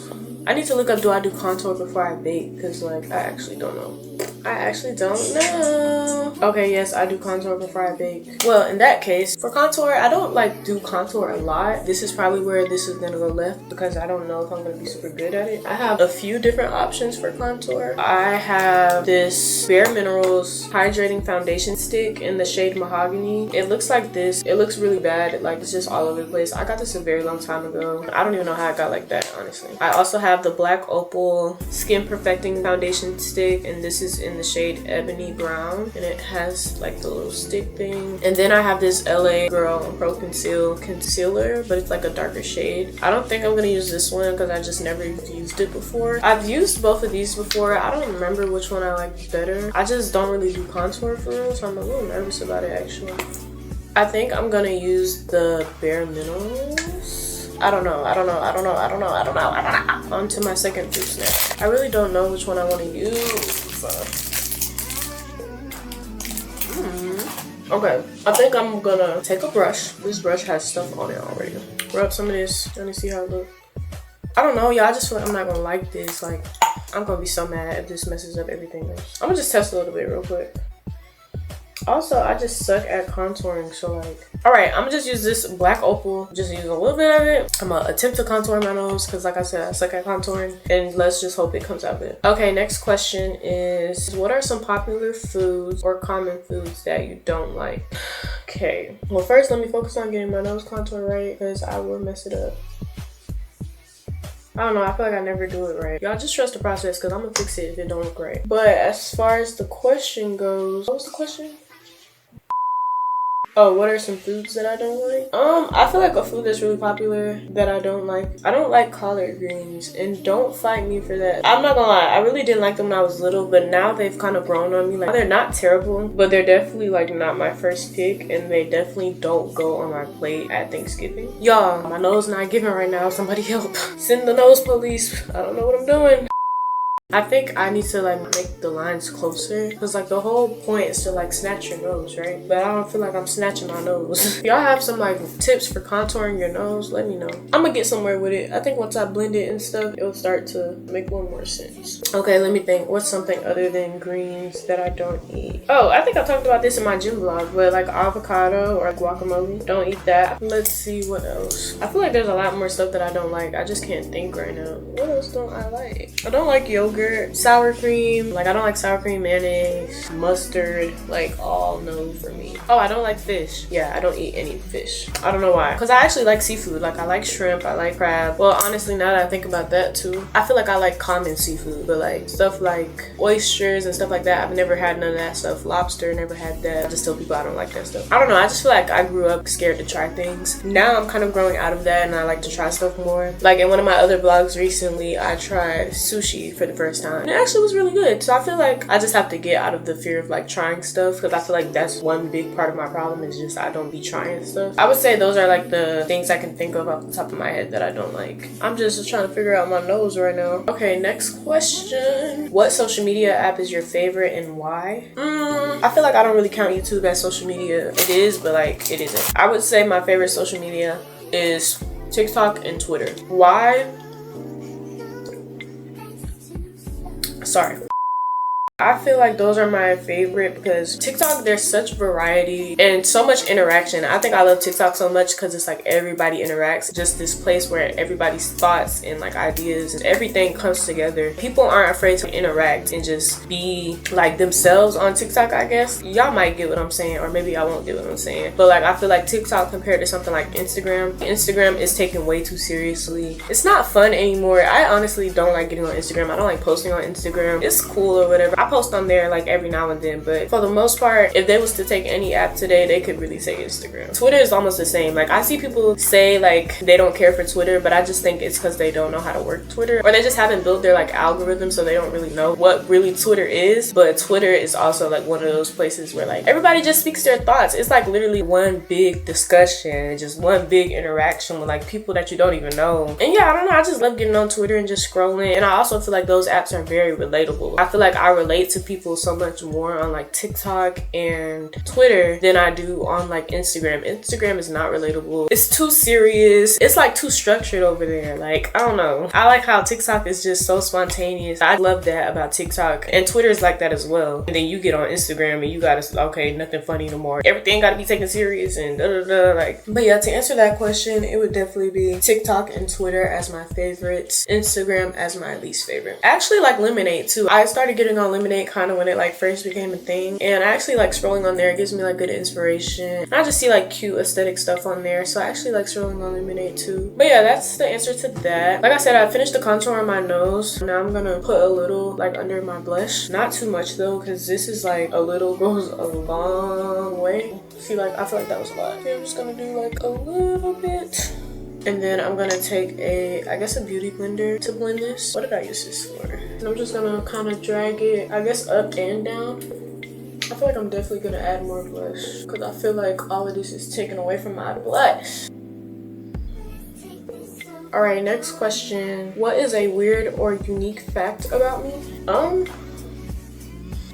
I need to look up, do I do contour before I bake? Because, like, I actually don't know. I actually don't know. Okay, yes, I do contour before I bake. Well, in that case, for contour, I don't like do contour a lot. This is probably where this is gonna go left because I don't know if I'm gonna be super good at it. I have a few different options for contour. I have this Bare Minerals Hydrating Foundation Stick in the shade Mahogany. It looks like this. It looks really bad. Like, it's just all over the place. I got this a very long time ago. I don't even know how I got like that, honestly. I also have the Black Opal Skin Perfecting Foundation Stick, and this is in the shade Ebony Brown, and it has like the little stick thing. And then I have this LA Girl Pro Conceal concealer, but it's like a darker shade. I don't think I'm gonna use this one because I just never used it before. I've used both of these before. I don't remember which one I like better. I just don't really do contour for real, so I'm a little nervous about it actually. I think I'm gonna use the Bare Minerals. I don't know. On to my second fruit snack. I really don't know which one I want to use. Okay, I think I'm gonna take a brush. This brush has stuff on it already. Rub some of this. Let me see how it looks. I don't know, y'all. I just feel like I'm not gonna like this. Like, I'm gonna be so mad if this messes up everything else. I'm gonna just test a little bit real quick. Also, I just suck at contouring, so like... Alright, I'm gonna just use this Black Opal. Just use a little bit of it. I'm gonna attempt to contour my nose, because like I said, I suck at contouring. And let's just hope it comes out good. Okay, next question is... What are some popular foods or common foods that you don't like? Okay. Well, first, let me focus on getting my nose contour right, because I will mess it up. I don't know, I feel like I never do it right. Y'all just trust the process, because I'm gonna fix it if it don't look right. But as far as the question goes... What was the question? Oh, what are some foods that I don't like? I feel like a food that's really popular that I don't like. I don't like collard greens, and don't fight me for that. I'm not gonna lie, I really didn't like them when I was little, but now they've kind of grown on me. Like, they're not terrible, but they're definitely like not my first pick, and they definitely don't go on my plate at Thanksgiving. Y'all, my nose not giving right now. Somebody help. Send the nose police. I don't know what I'm doing. I think I need to like make the lines closer, because like the whole point is to like snatch your nose, right? But I don't feel like I'm snatching my nose. If y'all have some like tips for contouring your nose, let me know. I'm gonna get somewhere with it. I think once I blend it and stuff, it'll start to make one more sense. Okay, let me think. What's something other than greens that I don't eat? Oh, I think I talked about this in my gym vlog, but like avocado or guacamole, don't eat that. Let's see what else. I feel like there's a lot more stuff that I don't like. I just can't think right now. What else don't I like? I don't like yogurt. Sour cream, like I don't like sour cream, mayonnaise, mustard, like all no for me. Oh, I don't like fish. Yeah, I don't eat any fish. I don't know why, because I actually like seafood. Like I like shrimp, I like crab. Well, honestly, now that I think about that too, I feel like I like common seafood, but like stuff like oysters and stuff like that, I've never had none of that stuff. Lobster, never had that. I just tell people I don't like that stuff. I don't know, I just feel like I grew up scared to try things. Now I'm kind of growing out of that, and I like to try stuff more. Like in one of my other vlogs recently, I tried sushi for the first time, and it actually was really good. So I feel like I just have to get out of the fear of like trying stuff, because I feel like that's one big part of my problem, is just I don't be trying stuff. I would say those are like the things I can think of off the top of my head that I don't like. I'm just trying to figure out my nose right now. Okay, next question. What social media app is your favorite and why? I feel like I don't really count YouTube as social media. It is, but like it isn't. I would say my favorite social media is TikTok and Twitter. Why? Sorry. I feel like those are my favorite because TikTok, there's such variety and so much interaction. I think I love TikTok so much because it's like everybody interacts. Just this place where everybody's thoughts and like ideas and everything comes together. People aren't afraid to interact and just be like themselves on TikTok, I guess. Y'all might get what I'm saying, or maybe I won't get what I'm saying. But like I feel like TikTok compared to something like Instagram is taken way too seriously. It's not fun anymore. I honestly don't like getting on Instagram. I don't like posting on Instagram. It's cool or whatever. I post on there like every now and then, but for the most part, if they was to take any app today, they could really say Instagram. Twitter is almost the same. Like I see people say like they don't care for Twitter, but I just think it's because they don't know how to work Twitter, or they just haven't built their like algorithm, so they don't really know what really Twitter is. But Twitter is also like one of those places where like everybody just speaks their thoughts. It's like literally one big discussion, just one big interaction with like people that you don't even know. And yeah, I don't know, I just love getting on Twitter and just scrolling. And I also feel like those apps are very relatable. I feel like I relate to people so much more on like TikTok and Twitter than I do on like Instagram. Instagram is not relatable. It's too serious. It's like too structured over there. Like, I don't know. I like how TikTok is just so spontaneous. I love that about TikTok. And Twitter is like that as well. And then you get on Instagram and you gotta, okay, nothing funny no more. Everything gotta be taken serious and da da da. Like, but yeah, to answer that question, it would definitely be TikTok and Twitter as my favorites. Instagram as my least favorite. I actually like Lemonade too. I started getting on Lemonade kind of when it like first became a thing, and I actually like scrolling on there. It gives me like good inspiration, and I just see like cute aesthetic stuff on there, so I actually like scrolling on Lemonade too. But yeah, that's the answer to that. Like I said, I finished the contour on my nose. Now I'm gonna put a little like under my blush, not too much though, because this is like a little goes a long way. See, like I feel like that was a lot. Okay, I'm just gonna do like a little bit. And then I'm gonna take I guess a beauty blender to blend this. What did I use this for? And I'm just gonna kind of drag it, I guess, up and down. I feel like I'm definitely gonna add more blush because I feel like all of this is taken away from my blush. All right, next question. What is a weird or unique fact about me?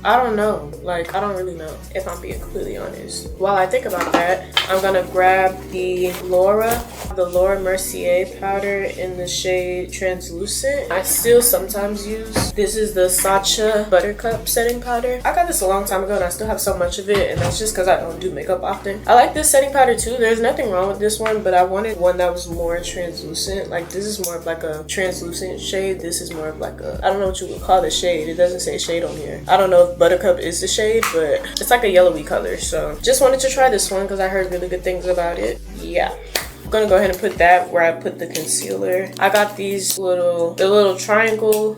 I don't know. Like, I don't really know, if I'm being completely honest. While I think about that, I'm gonna grab the Laura Mercier powder in the shade Translucent. I still sometimes use, this is the Sacha Buttercup setting powder. I got this a long time ago and I still have so much of it, and that's just because I don't do makeup often. I like this setting powder too. There's nothing wrong with this one, but I wanted one that was more translucent. Like, this is more of like a translucent shade. This is more of like a, I don't know what you would call the shade. It doesn't say shade on here. I don't know if Buttercup is the shade, but it's like a yellowy color. So just wanted to try this one because I heard really good things about it. Yeah, I'm gonna go ahead and put that where I put the concealer. I got these the little triangle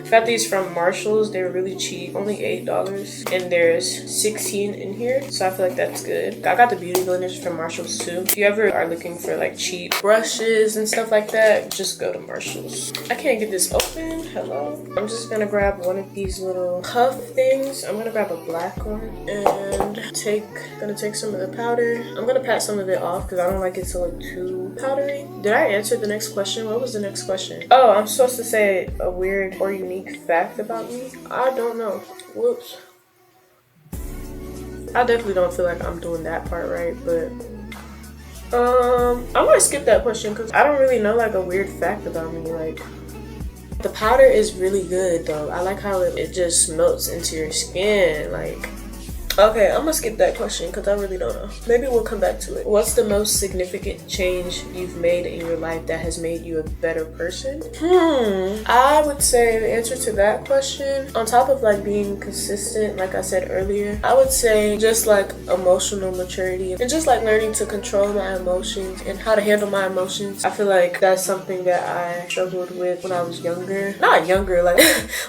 Got these from Marshalls. They were really cheap, only $8, and there's 16 in here, so I feel like that's good. I got the beauty blenders from Marshalls too. If you ever are looking for like cheap brushes and stuff like that, just go to Marshalls. I can't get this open. Hello. I'm just gonna grab one of these little puff things. I'm gonna grab a black one and gonna take some of the powder. I'm gonna pat some of it off because I don't like it to look too powdery. Did I answer the next question? What was the next question? Oh, I'm supposed to say a weird or unique fact about me. I don't know. Whoops. I definitely don't feel like I'm doing that part right, but I'm gonna skip that question because I don't really know like a weird fact about me. Like, the powder is really good though. I like how it just melts into your skin. Like, okay, I'm gonna skip that question because I really don't know. Maybe we'll come back to it. What's the most significant change you've made in your life that has made you a better person? I would say the answer to that question, on top of like being consistent, like I said earlier, I would say just like emotional maturity and just like learning to control my emotions and how to handle my emotions. I feel like that's something that I struggled with when I was younger. Not younger, like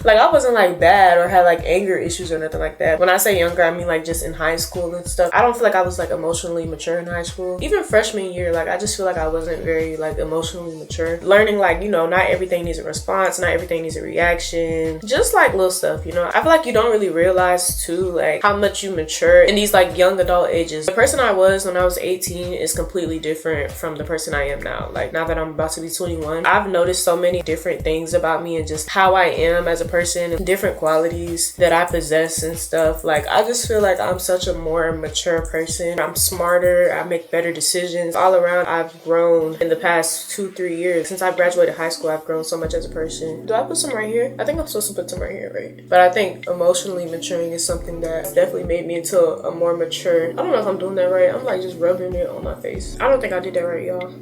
like I wasn't like bad or had like anger issues or nothing like that. When I say younger, I mean like just in high school and stuff. I don't feel like I was like emotionally mature in high school. Even freshman year, like I just feel like I wasn't very like emotionally mature. Learning like, you know, not everything needs a response, not everything needs a reaction. Just like little stuff, you know. I feel like you don't really realize too like how much you mature in these like young adult ages. The person I was when I was 18 is completely different from the person I am now. Like now that I'm about to be 21, I've noticed so many different things about me and just how I am as a person and different qualities that I possess and stuff. Like I just feel like I'm such a more mature person. I'm smarter. I make better decisions. All around, I've grown in the past 2-3 years. Since I graduated high school, I've grown so much as a person. Do I put some right here? I think I'm supposed to put some right here, right? But I think emotionally maturing is something that definitely made me into a more mature. I don't know if I'm doing that right. I'm like just rubbing it on my face. I don't think I did that right, y'all.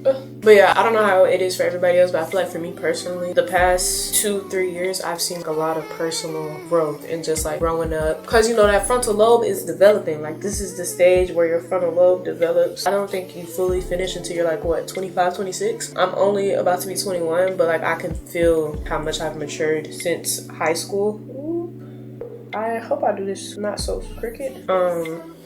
But yeah, I don't know how it is for everybody else, but I feel like for me personally, the past 2-3 years, I've seen a lot of personal growth and just like growing up. Because you know, that frontal lobe is developing. Like this is the stage where your frontal lobe develops. I don't think you fully finish until you're like what, 25, 26. I'm only about to be 21, but like I can feel how much I've matured since high school. Ooh, I hope I do this not so crooked.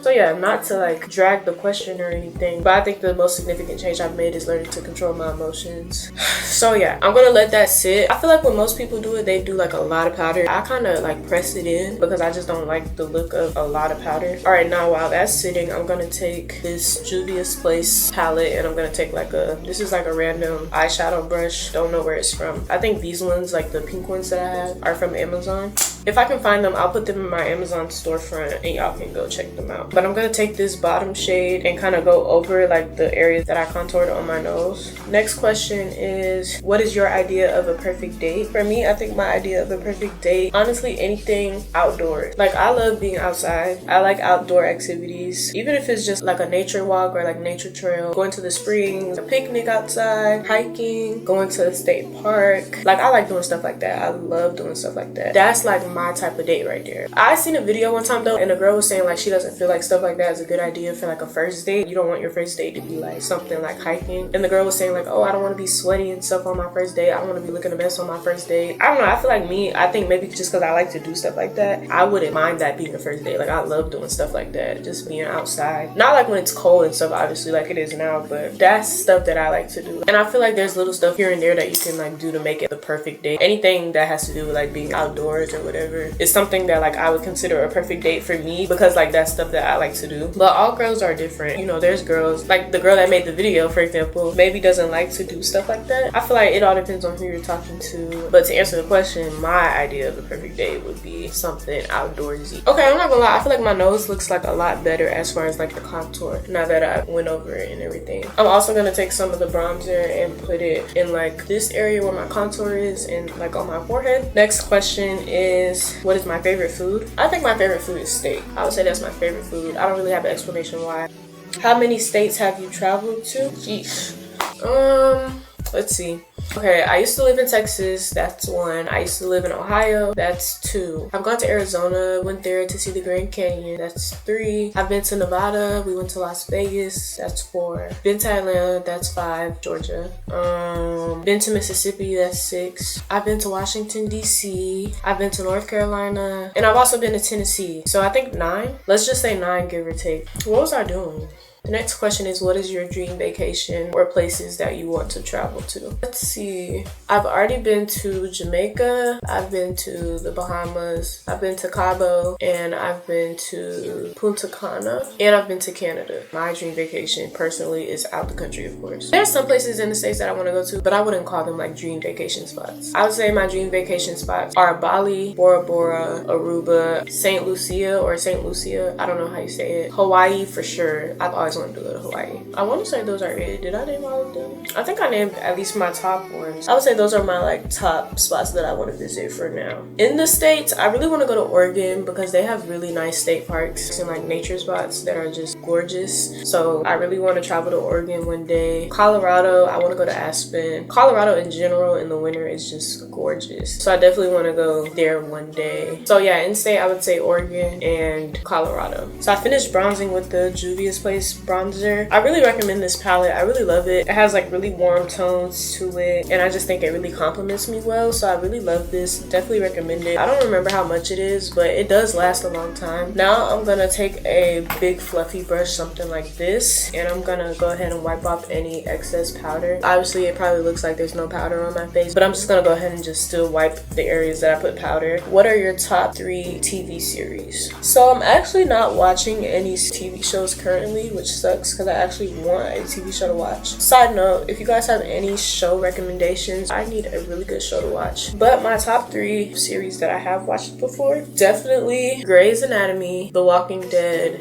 So yeah, not to like drag the question or anything, but I think the most significant change I've made is learning to control my emotions. So yeah, I'm gonna let that sit. I feel like when most people do it, they do like a lot of powder. I kind of like press it in because I just don't like the look of a lot of powder. All right, now while that's sitting, I'm gonna take this Juvia's Place palette and I'm gonna take like this is like a random eyeshadow brush. Don't know where it's from. I think these ones, like the pink ones that I have, are from Amazon. If I can find them, I'll put them in my Amazon storefront and y'all can go check them out. But I'm gonna take this bottom shade and kind of go over like the areas that I contoured on my nose. Next question is, what is your idea of a perfect date? For me, I think my idea of a perfect date, honestly, anything outdoors. Like I love being outside. I like outdoor activities. Even if it's just like a nature walk or like nature trail, going to the springs, a picnic outside, hiking, going to a state park. Like I like doing stuff like that. I love doing stuff like that. That's like my type of date right there. I seen a video one time though, and a girl was saying like she doesn't feel like stuff like that is a good idea for like a first date. You don't want your first date to be like something like hiking. And the girl was saying like, oh, I don't want to be sweaty and stuff on my first date. I don't want to be looking a mess on my first date. I don't know. I feel like me, I think maybe just because I like to do stuff like that, I wouldn't mind that being a first date. Like I love doing stuff like that, just being outside. Not like when it's cold and stuff, obviously, like it is now, but that's stuff that I like to do. And I feel like there's little stuff here and there that you can like do to make it the perfect date. Anything that has to do with like being outdoors or whatever is something that like I would consider a perfect date for me, because like that's stuff that I like to do. But all girls are different. You know, there's girls, like the girl that made the video, for example, maybe doesn't like to do stuff like that. I feel like it all depends on who you're talking to. But to answer the question, my idea of a perfect date would be something outdoorsy. Okay, I'm not gonna lie, I feel like my nose looks like a lot better as far as like the contour now that I went over it and everything. I'm also gonna take some of the bronzer and put it in like this area where my contour is and like on my forehead. Next question is, what is my favorite food? I think my favorite food is steak. I would say that's my favorite food. I don't really have an explanation why. How many states have you traveled to? Jeez. Let's see. Okay, I used to live in Texas. That's 1. I used to live in Ohio. That's 2. I've gone to Arizona. Went there to see the Grand Canyon. That's 3. I've been to Nevada. We went to Las Vegas. That's 4. Been to Atlanta. That's 5. Georgia. Been to Mississippi. That's 6. I've been to Washington, D.C. I've been to North Carolina. And I've also been to Tennessee. So I think 9. Let's just say 9, give or take. What was I doing? The next question is, what is your dream vacation or places that you want to travel to? Let's see. I've already been to Jamaica. I've been to the Bahamas. I've been to Cabo. And I've been to Punta Cana. And I've been to Canada. My dream vacation personally is out the country, of course. There's some places in the States that I want to go to, but I wouldn't call them like dream vacation spots. I would say my dream vacation spots are Bali, Bora Bora, Aruba, St. Lucia or St. Lucia. I don't know how you say it. Hawaii for sure. I've always wanted to go to Hawaii. I want to say those are it. Did I name all of them? I think I named at least my top ones. I would say those are my like top spots that I want to visit for now. In the States, I really want to go to Oregon because they have really nice state parks and like nature spots that are just gorgeous. So I really want to travel to Oregon one day. Colorado, I want to go to Aspen. Colorado in general in the winter is just gorgeous. So I definitely want to go there one day. So yeah, in state, I would say Oregon and Colorado. So I finished bronzing with the Juvia's Place bronzer. I really recommend this palette. I really love it. It has like really warm tones to it and I just think it really complements me well. So I really love this. Definitely recommend it. I don't remember how much it is, but it does last a long time. Now I'm gonna take a big fluffy brush, something like this, and I'm gonna go ahead and wipe off any excess powder. Obviously it probably looks like there's no powder on my face, but I'm just gonna go ahead and just still wipe the areas that I put powder. What are your top 3 TV series? So I'm actually not watching any TV shows currently, which sucks because I actually want a TV show to watch. Side note, if you guys have any show recommendations, I need a really good show to watch. But my top 3 series that I have watched before, definitely Grey's Anatomy, The Walking Dead,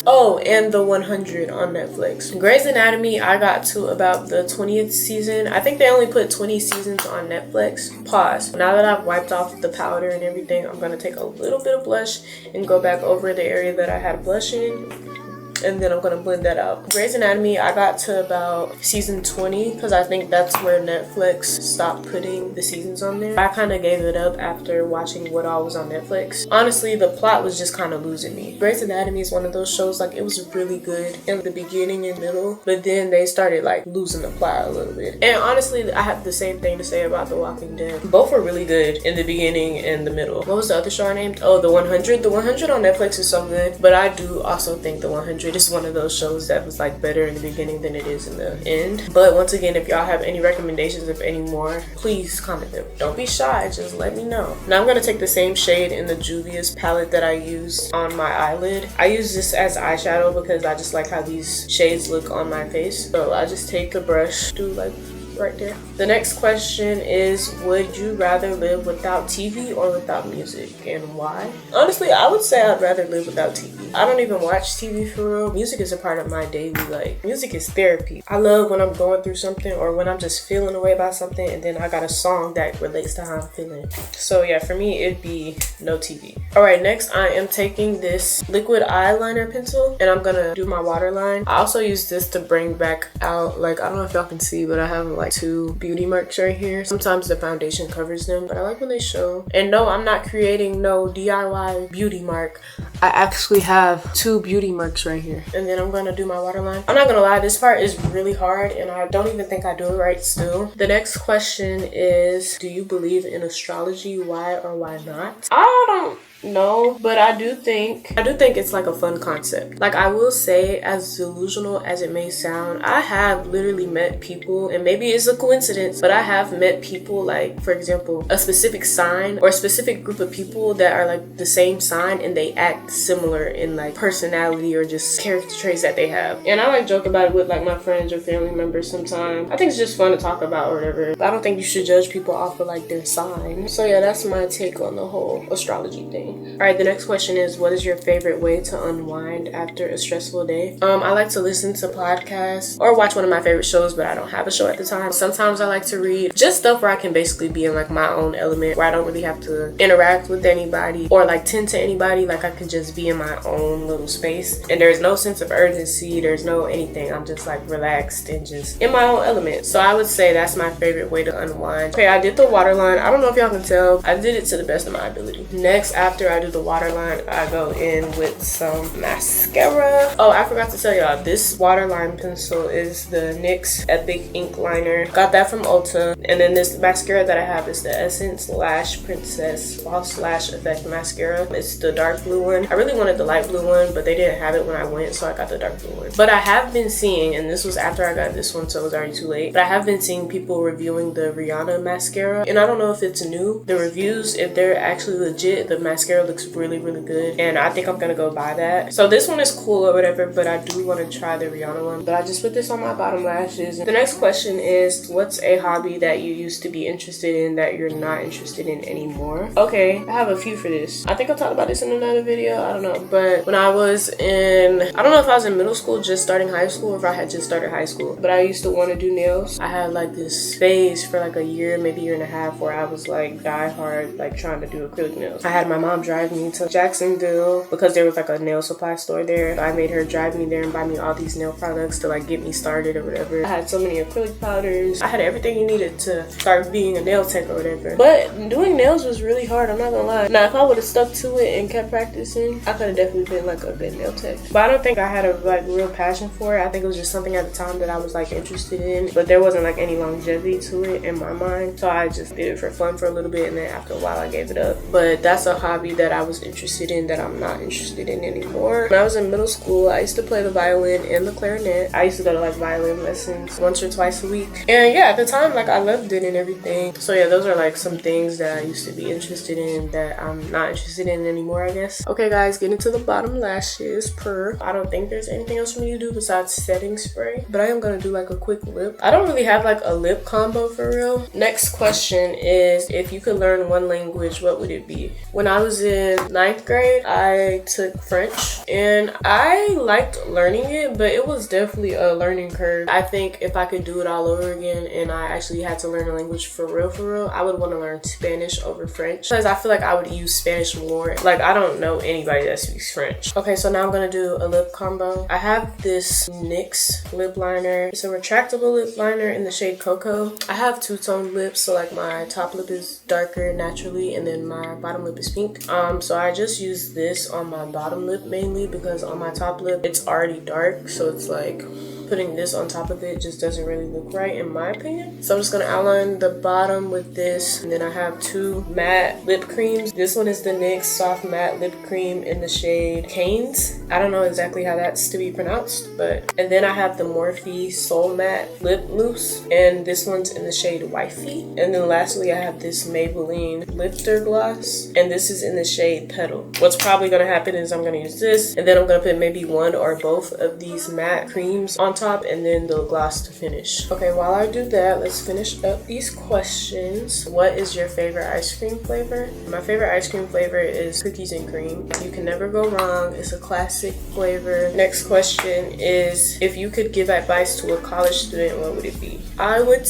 oh, and The 100 on Netflix. Grey's Anatomy, I got to about the 20th season. I think they only put 20 seasons on Netflix. Pause. Now that I've wiped off the powder and everything, I'm gonna take a little bit of blush and go back over the area that I had blush in. And then I'm gonna blend that out. Grey's Anatomy, I got to about season 20 because I think that's where Netflix stopped putting the seasons on there. I kind of gave it up after watching what all was on Netflix. Honestly, the plot was just kind of losing me. Grey's Anatomy is one of those shows, like it was really good in the beginning and middle, but then they started like losing the plot a little bit. And honestly, I have the same thing to say about The Walking Dead. Both were really good in the beginning and the middle. What was the other show I named? Oh, The 100. The 100 on Netflix is so good, but I do also think The 100 is one of those shows that was like better in the beginning than it is in the end. But once again, if y'all have any recommendations of any more, please comment them. Don't be shy, just let me know. Now I'm gonna take the same shade in the Juvia's palette that I used on my eyelid. I use this as eyeshadow because I just like how these shades look on my face. So I just take a brush, do like right there. The next question is, would you rather live without TV or without music, and why? Honestly, I would say I'd rather live without TV. I don't even watch TV for real. Music is a part of my daily life. Music is therapy. I love when I'm going through something or when I'm just feeling a way about something and then I got a song that relates to how I'm feeling. So yeah, for me, it'd be no TV. All right, next I am taking this liquid eyeliner pencil and I'm gonna do my waterline. I also use this to bring back out, like, I don't know if y'all can see, but I have like 2 beauty marks right here. Sometimes the foundation covers them, but I like when they show. And no, I'm not creating no DIY beauty mark. I actually have 2 beauty marks right here. And then I'm gonna do my waterline. I'm not gonna lie, this part is really hard and I don't even think I do it right still. The next question is, do you believe in astrology? Why or why not? I don't know, but I do think it's like a fun concept. Like, I will say, as delusional as it may sound, I have literally met people, and maybe it's a coincidence, but I have met people, like, for example, a specific sign or a specific group of people that are like the same sign and they act similar in like personality or just character traits that they have. And I like joke about it with like my friends or family members sometimes. I think it's just fun to talk about or whatever. But I don't think you should judge people off of like their sign. So yeah, that's my take on the whole astrology thing. anything. All right, the next question is, what is your favorite way to unwind after a stressful day? I like to listen to podcasts or watch one of my favorite shows, but I don't have a show at the time. Sometimes I like to read just stuff where I can basically be in like my own element, where I don't really have to interact with anybody or like tend to anybody. Like I could just be in my own little space and there's no sense of urgency, there's no anything. I'm just like relaxed and just in my own element. So I would say that's my favorite way to unwind. Okay, I did the waterline. I don't know if y'all can tell, I did it to the best of my ability. Next, after I do the waterline, I go in with some mascara. Oh, I forgot to tell y'all, this waterline pencil is the NYX Epic Ink Liner. Got that from Ulta. And then this mascara that I have is the Essence Lash Princess False Lash Effect Mascara. It's the dark blue one. I really wanted the light blue one, but they didn't have it when I went, so I got the dark blue one. But I have been seeing, and this was after I got this one, so it was already too late, but I have been seeing people reviewing the Rihanna mascara, and I don't know if it's new. The reviews, if they're actually legit, the mascara looks really, really good, and I think I'm gonna go buy that. So this one is cool or whatever, but I do want to try the Rihanna one. But I just put this on my bottom lashes. The next question is, what's a hobby that you used to be interested in that you're not interested in anymore? Okay, I have a few for this. I think I talked about this in another video, I don't know, but when I was in, I don't know if I was in middle school just starting high school or if I had just started high school, but I used to want to do nails. I had like this phase for like a year, maybe a year and a half, where I was like die hard, like trying to do acrylic nails. I had my mom drive me to Jacksonville because there was like a nail supply store there. I made her drive me there and buy me all these nail products to like get me started or whatever. I had so many acrylic powders. I had everything you needed to start being a nail tech or whatever. But doing nails was really hard, I'm not gonna lie. Now if I would have stuck to it and kept practicing, I could have definitely been like a good nail tech. But I don't think I had a like real passion for it. I think it was just something at the time that I was like interested in, but there wasn't like any longevity to it in my mind. So I just did it for fun for a little bit, and then after a while I gave it up. But that's a hobby that I was interested in that I'm not interested in anymore. When I was in middle school, I used to play the violin and the clarinet. I used to go to like violin lessons once or twice a week. And yeah, at the time, like I loved it and everything. So yeah, those are like some things that I used to be interested in that I'm not interested in anymore, I guess. Okay guys, getting to the bottom lashes I don't think there's anything else for me to do besides setting spray, but I am gonna do like a quick lip. I don't really have like a lip combo for real. Next question is, if you could learn one language, what would it be? When I was in 9th grade, I took French and I liked learning it, but it was definitely a learning curve. I think if I could do it all over again and I actually had to learn a language for real, I would want to learn Spanish over French, because I feel like I would use Spanish more. Like I don't know anybody that speaks French. Okay, so now I'm gonna do a lip combo. I have this NYX lip liner. It's a retractable lip liner in the shade Cocoa. I have two-tone lips, so like my top lip is darker naturally and then my bottom lip is pink. So I just use this on my bottom lip mainly because on my top lip it's already dark, so it's like putting this on top of it just doesn't really look right in my opinion. So I'm just gonna outline the bottom with this, and then I have two matte lip creams. This one is the NYX Soft Matte Lip Cream in the shade Canes. I don't know exactly how that's to be pronounced, but and then I have the Morphe Soul Matte Lip Mousse, and this one's in the shade Wifey. And then lastly I have this Maybelline Lifter Gloss, and this is in the shade Petal. What's probably gonna happen is I'm gonna use this, and then I'm gonna put maybe one or both of these matte creams on top and then the gloss to finish. Okay, while I do that, let's finish up these questions. What is your favorite ice cream flavor? My favorite ice cream flavor is cookies and cream. You can never go wrong. It's a classic flavor. Next question is, if you could give advice to a college student, what would it be? I would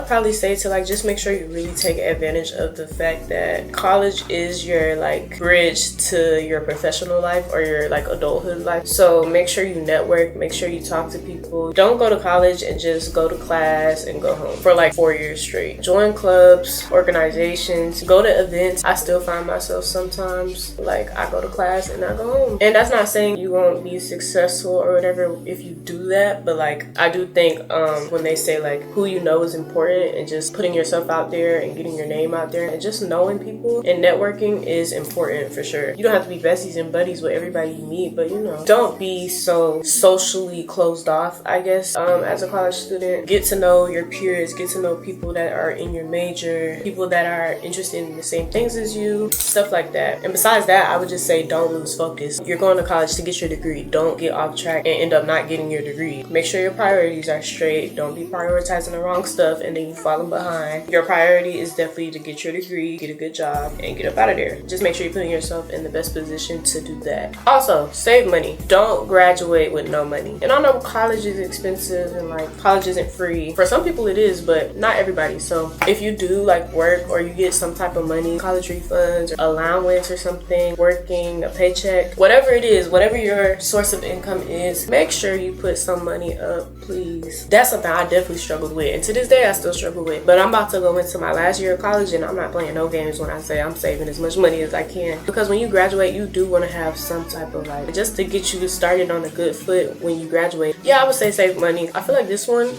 probably say to like just make sure you really take advantage of the fact that college is your like bridge to your professional life or your like adulthood life. So make sure you network, make sure you talk to people. Don't go to college and just go to class and go home for like 4 years straight. Join clubs, organizations, go to events. I still find myself sometimes like I go to class and I go home. And that's not saying you won't be successful or whatever if you do that, but like I do think when they say like who you know is important and just putting yourself out there and getting your name out there and just knowing people and networking is important for sure. You don't have to be besties and buddies with everybody you meet, but you know, don't be so socially closed off, I guess, as a college student. Get to know your peers, get to know people that are in your major, people that are interested in the same things as you, stuff like that. And besides that, I would just say don't lose focus. You're going to college to get your degree. Don't get off track and end up not getting your degree. Make sure your priorities are straight. Don't be prioritizing the wrong stuff and then you falling behind. Your priority is definitely to get your degree, get a good job, and get up out of there. Just make sure you're putting yourself in the best position to do that. Also, save money. Don't graduate with no money. And I know college is expensive and like college isn't free. For some people it is, but not everybody. So if you do like work or you get some type of money, college refunds, or allowance or something, working, a paycheck, whatever it is, whatever your source of income is, make sure you put some money up, please. That's something I definitely struggled with, and to this day I still struggle with. But I'm about to go into my last year of college and I'm not playing no games when I say I'm saving as much money as I can, because when you graduate you do want to have some type of like, just to get you started on a good foot when you graduate. Yeah, I would say save money. I feel like this one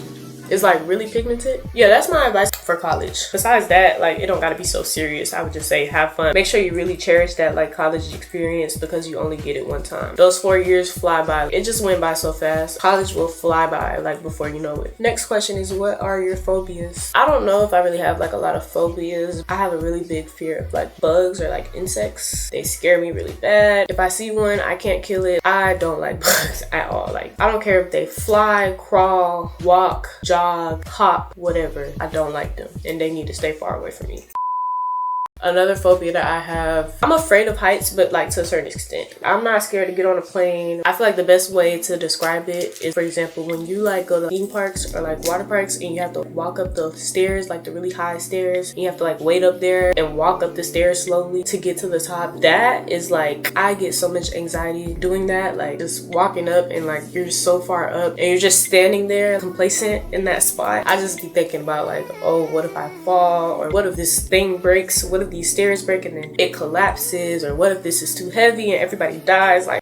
is like really pigmented. Yeah, that's my advice for college. Besides that, like, it don't gotta be so serious. I would just say have fun. Make sure you really cherish that like college experience, because you only get it one time. Those 4 years fly by. It just went by so fast. College will fly by like before you know it. Next question is, what are your phobias? I don't know if I really have like a lot of phobias. I have a really big fear of like bugs or like insects. They scare me really bad. If I see one, I can't kill it. I don't like bugs at all. Like, I don't care if they fly, crawl, walk, jog, hop, whatever. I don't like them and they need to stay far away from me. Another phobia that I have, I'm afraid of heights, but like to a certain extent. I'm not scared to get on a plane. I feel like the best way to describe it is, for example, when you like go to theme parks or like water parks and you have to walk up the stairs, like the really high stairs, and you have to like wait up there and walk up the stairs slowly to get to the top. That is like, I get so much anxiety doing that, like just walking up and like you're just so far up and you're just standing there complacent in that spot. I just be thinking about like, oh, what if I fall, or what if this thing breaks, what if these stairs break and then it collapses, or what if this is too heavy and everybody dies. Like,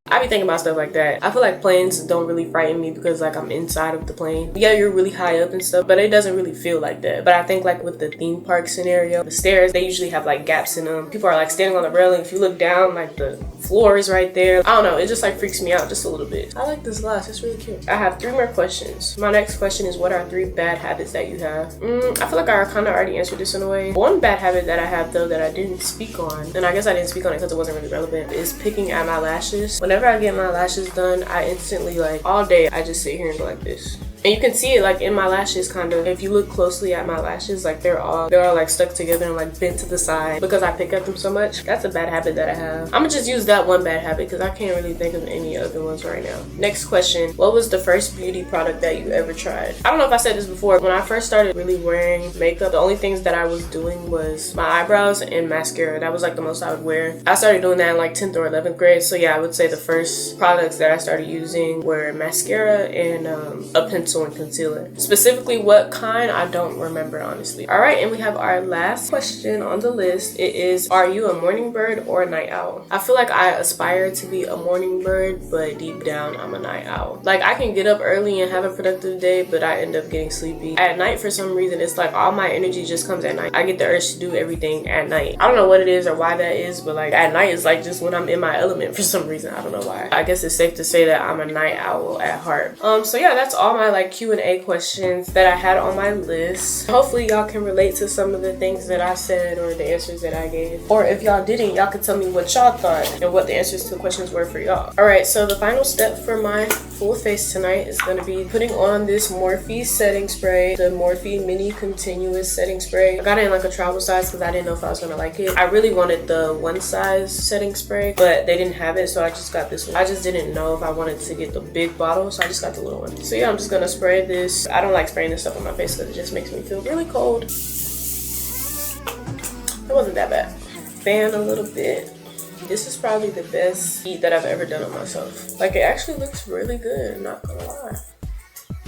I be thinking about stuff like that. I feel like planes don't really frighten me because like I'm inside of the plane. Yeah, you're really high up and stuff, but it doesn't really feel like that. But I think like with the theme park scenario, the stairs, they usually have like gaps in them. People are like standing on the railing. If you look down, like the floor is right there. I don't know, it just like freaks me out just a little bit. I like this glass, it's really cute. I have 3 more questions. My next question is, what are 3 bad habits that you have? I feel like I kind of already answered this in a way. One bad habit that I have though that I didn't speak on, and I guess I didn't speak on it because it wasn't really relevant, is picking at my lashes. Whenever I get my lashes done, I instantly, like all day, I just sit here and go like this. And you can see it like in my lashes, kind of. If you look closely at my lashes, like they're all like stuck together and like bent to the side because I pick at them so much. That's a bad habit that I have. I'm gonna just use that one bad habit because I can't really think of any other ones right now. Next question, what was the first beauty product that you ever tried? I don't know if I said this before. When I first started really wearing makeup, the only things that I was doing was my eyebrows and mascara. That was like the most I would wear. I started doing that in like 10th or 11th grade. So yeah, I would say the first products that I started using were mascara and a pencil and concealer. Specifically what kind, I don't remember honestly. All right, and we have our last question on the list. It is, are you a morning bird or a night owl? I feel like I aspire to be a morning bird, but deep down I'm a night owl. Like, I can get up early and have a productive day, but I end up getting sleepy at night. For some reason, it's like all my energy just comes at night. I get the urge to do everything at night. I don't know what it is or why that is, but like at night is like just when I'm in my element for some reason. I don't know why. I guess it's safe to say that I'm a night owl at heart. So yeah, that's all my like Q&A questions that I had on my list. Hopefully y'all can relate to some of the things that I said or the answers that I gave. Or if y'all didn't, y'all could tell me what y'all thought and what the answers to the questions were for y'all. Alright, so the final step for my full face tonight is going to be putting on this Morphe setting spray, the Morphe Mini Continuous Setting Spray. I got it in like a travel size because I didn't know if I was going to like it. I really wanted the one size setting spray, but they didn't have it, so I just got this one. I just didn't know if I wanted to get the big bottle, so I just got the little one. So yeah, I'm just going to spray this. I don't like spraying this stuff on my face because it just makes me feel really cold. It wasn't that bad. Fan a little bit. This is probably the best heat that I've ever done on myself. Like, it actually looks really good, I'm not gonna lie.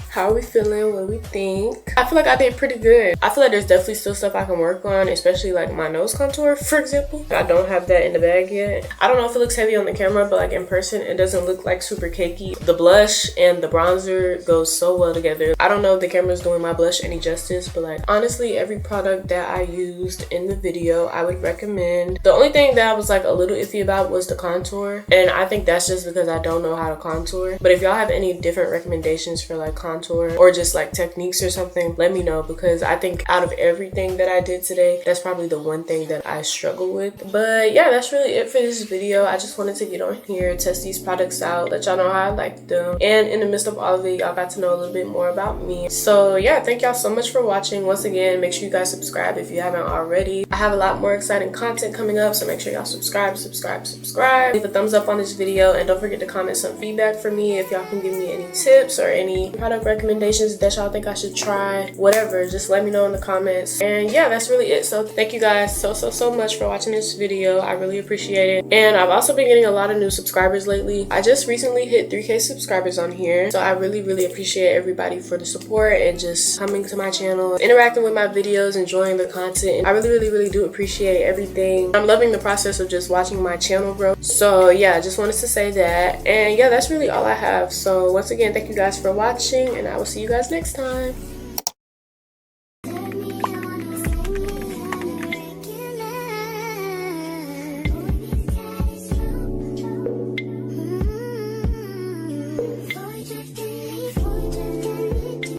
How are we feeling? What do we think? I feel like I did pretty good. I feel like there's definitely still stuff I can work on, especially like my nose contour, for example. I don't have that in the bag yet. I don't know if it looks heavy on the camera, but like in person, it doesn't look like super cakey. The blush and the bronzer goes so well together. I don't know if the camera's doing my blush any justice, but like honestly, every product that I used in the video, I would recommend. The only thing that I was like a little iffy about was the contour, and I think that's just because I don't know how to contour. But if y'all have any different recommendations for like contour or just like techniques or something, let me know, because I think out of everything that I did today, that's probably the one thing that I struggle with. But yeah, that's really it for this video. I just wanted to get on here, test these products out, let y'all know how I liked them, and in the midst of all of it, y'all got to know a little bit more about me. So yeah, thank y'all so much for watching. Once again, make sure you guys subscribe if you haven't already. I have a lot more exciting content coming up, so make sure y'all subscribe. Leave a thumbs up on this video, and don't forget to comment some feedback for me. If y'all can give me any tips or any product recommendations that y'all think I should try, whatever, just let me know in the comments. And yeah, that's really it. So thank you guys so much for watching this video. I really appreciate it. And I've also been getting a lot of new subscribers lately. I just recently hit 3K subscribers on here, so I really appreciate everybody for the support and just coming to my channel, interacting with my videos, enjoying the content. I really do appreciate everything. I'm loving the process of just watching my channel grow. So yeah, I just wanted to say that. And yeah, that's really all I have. So once again, thank you guys for watching, and I will see you guys next time.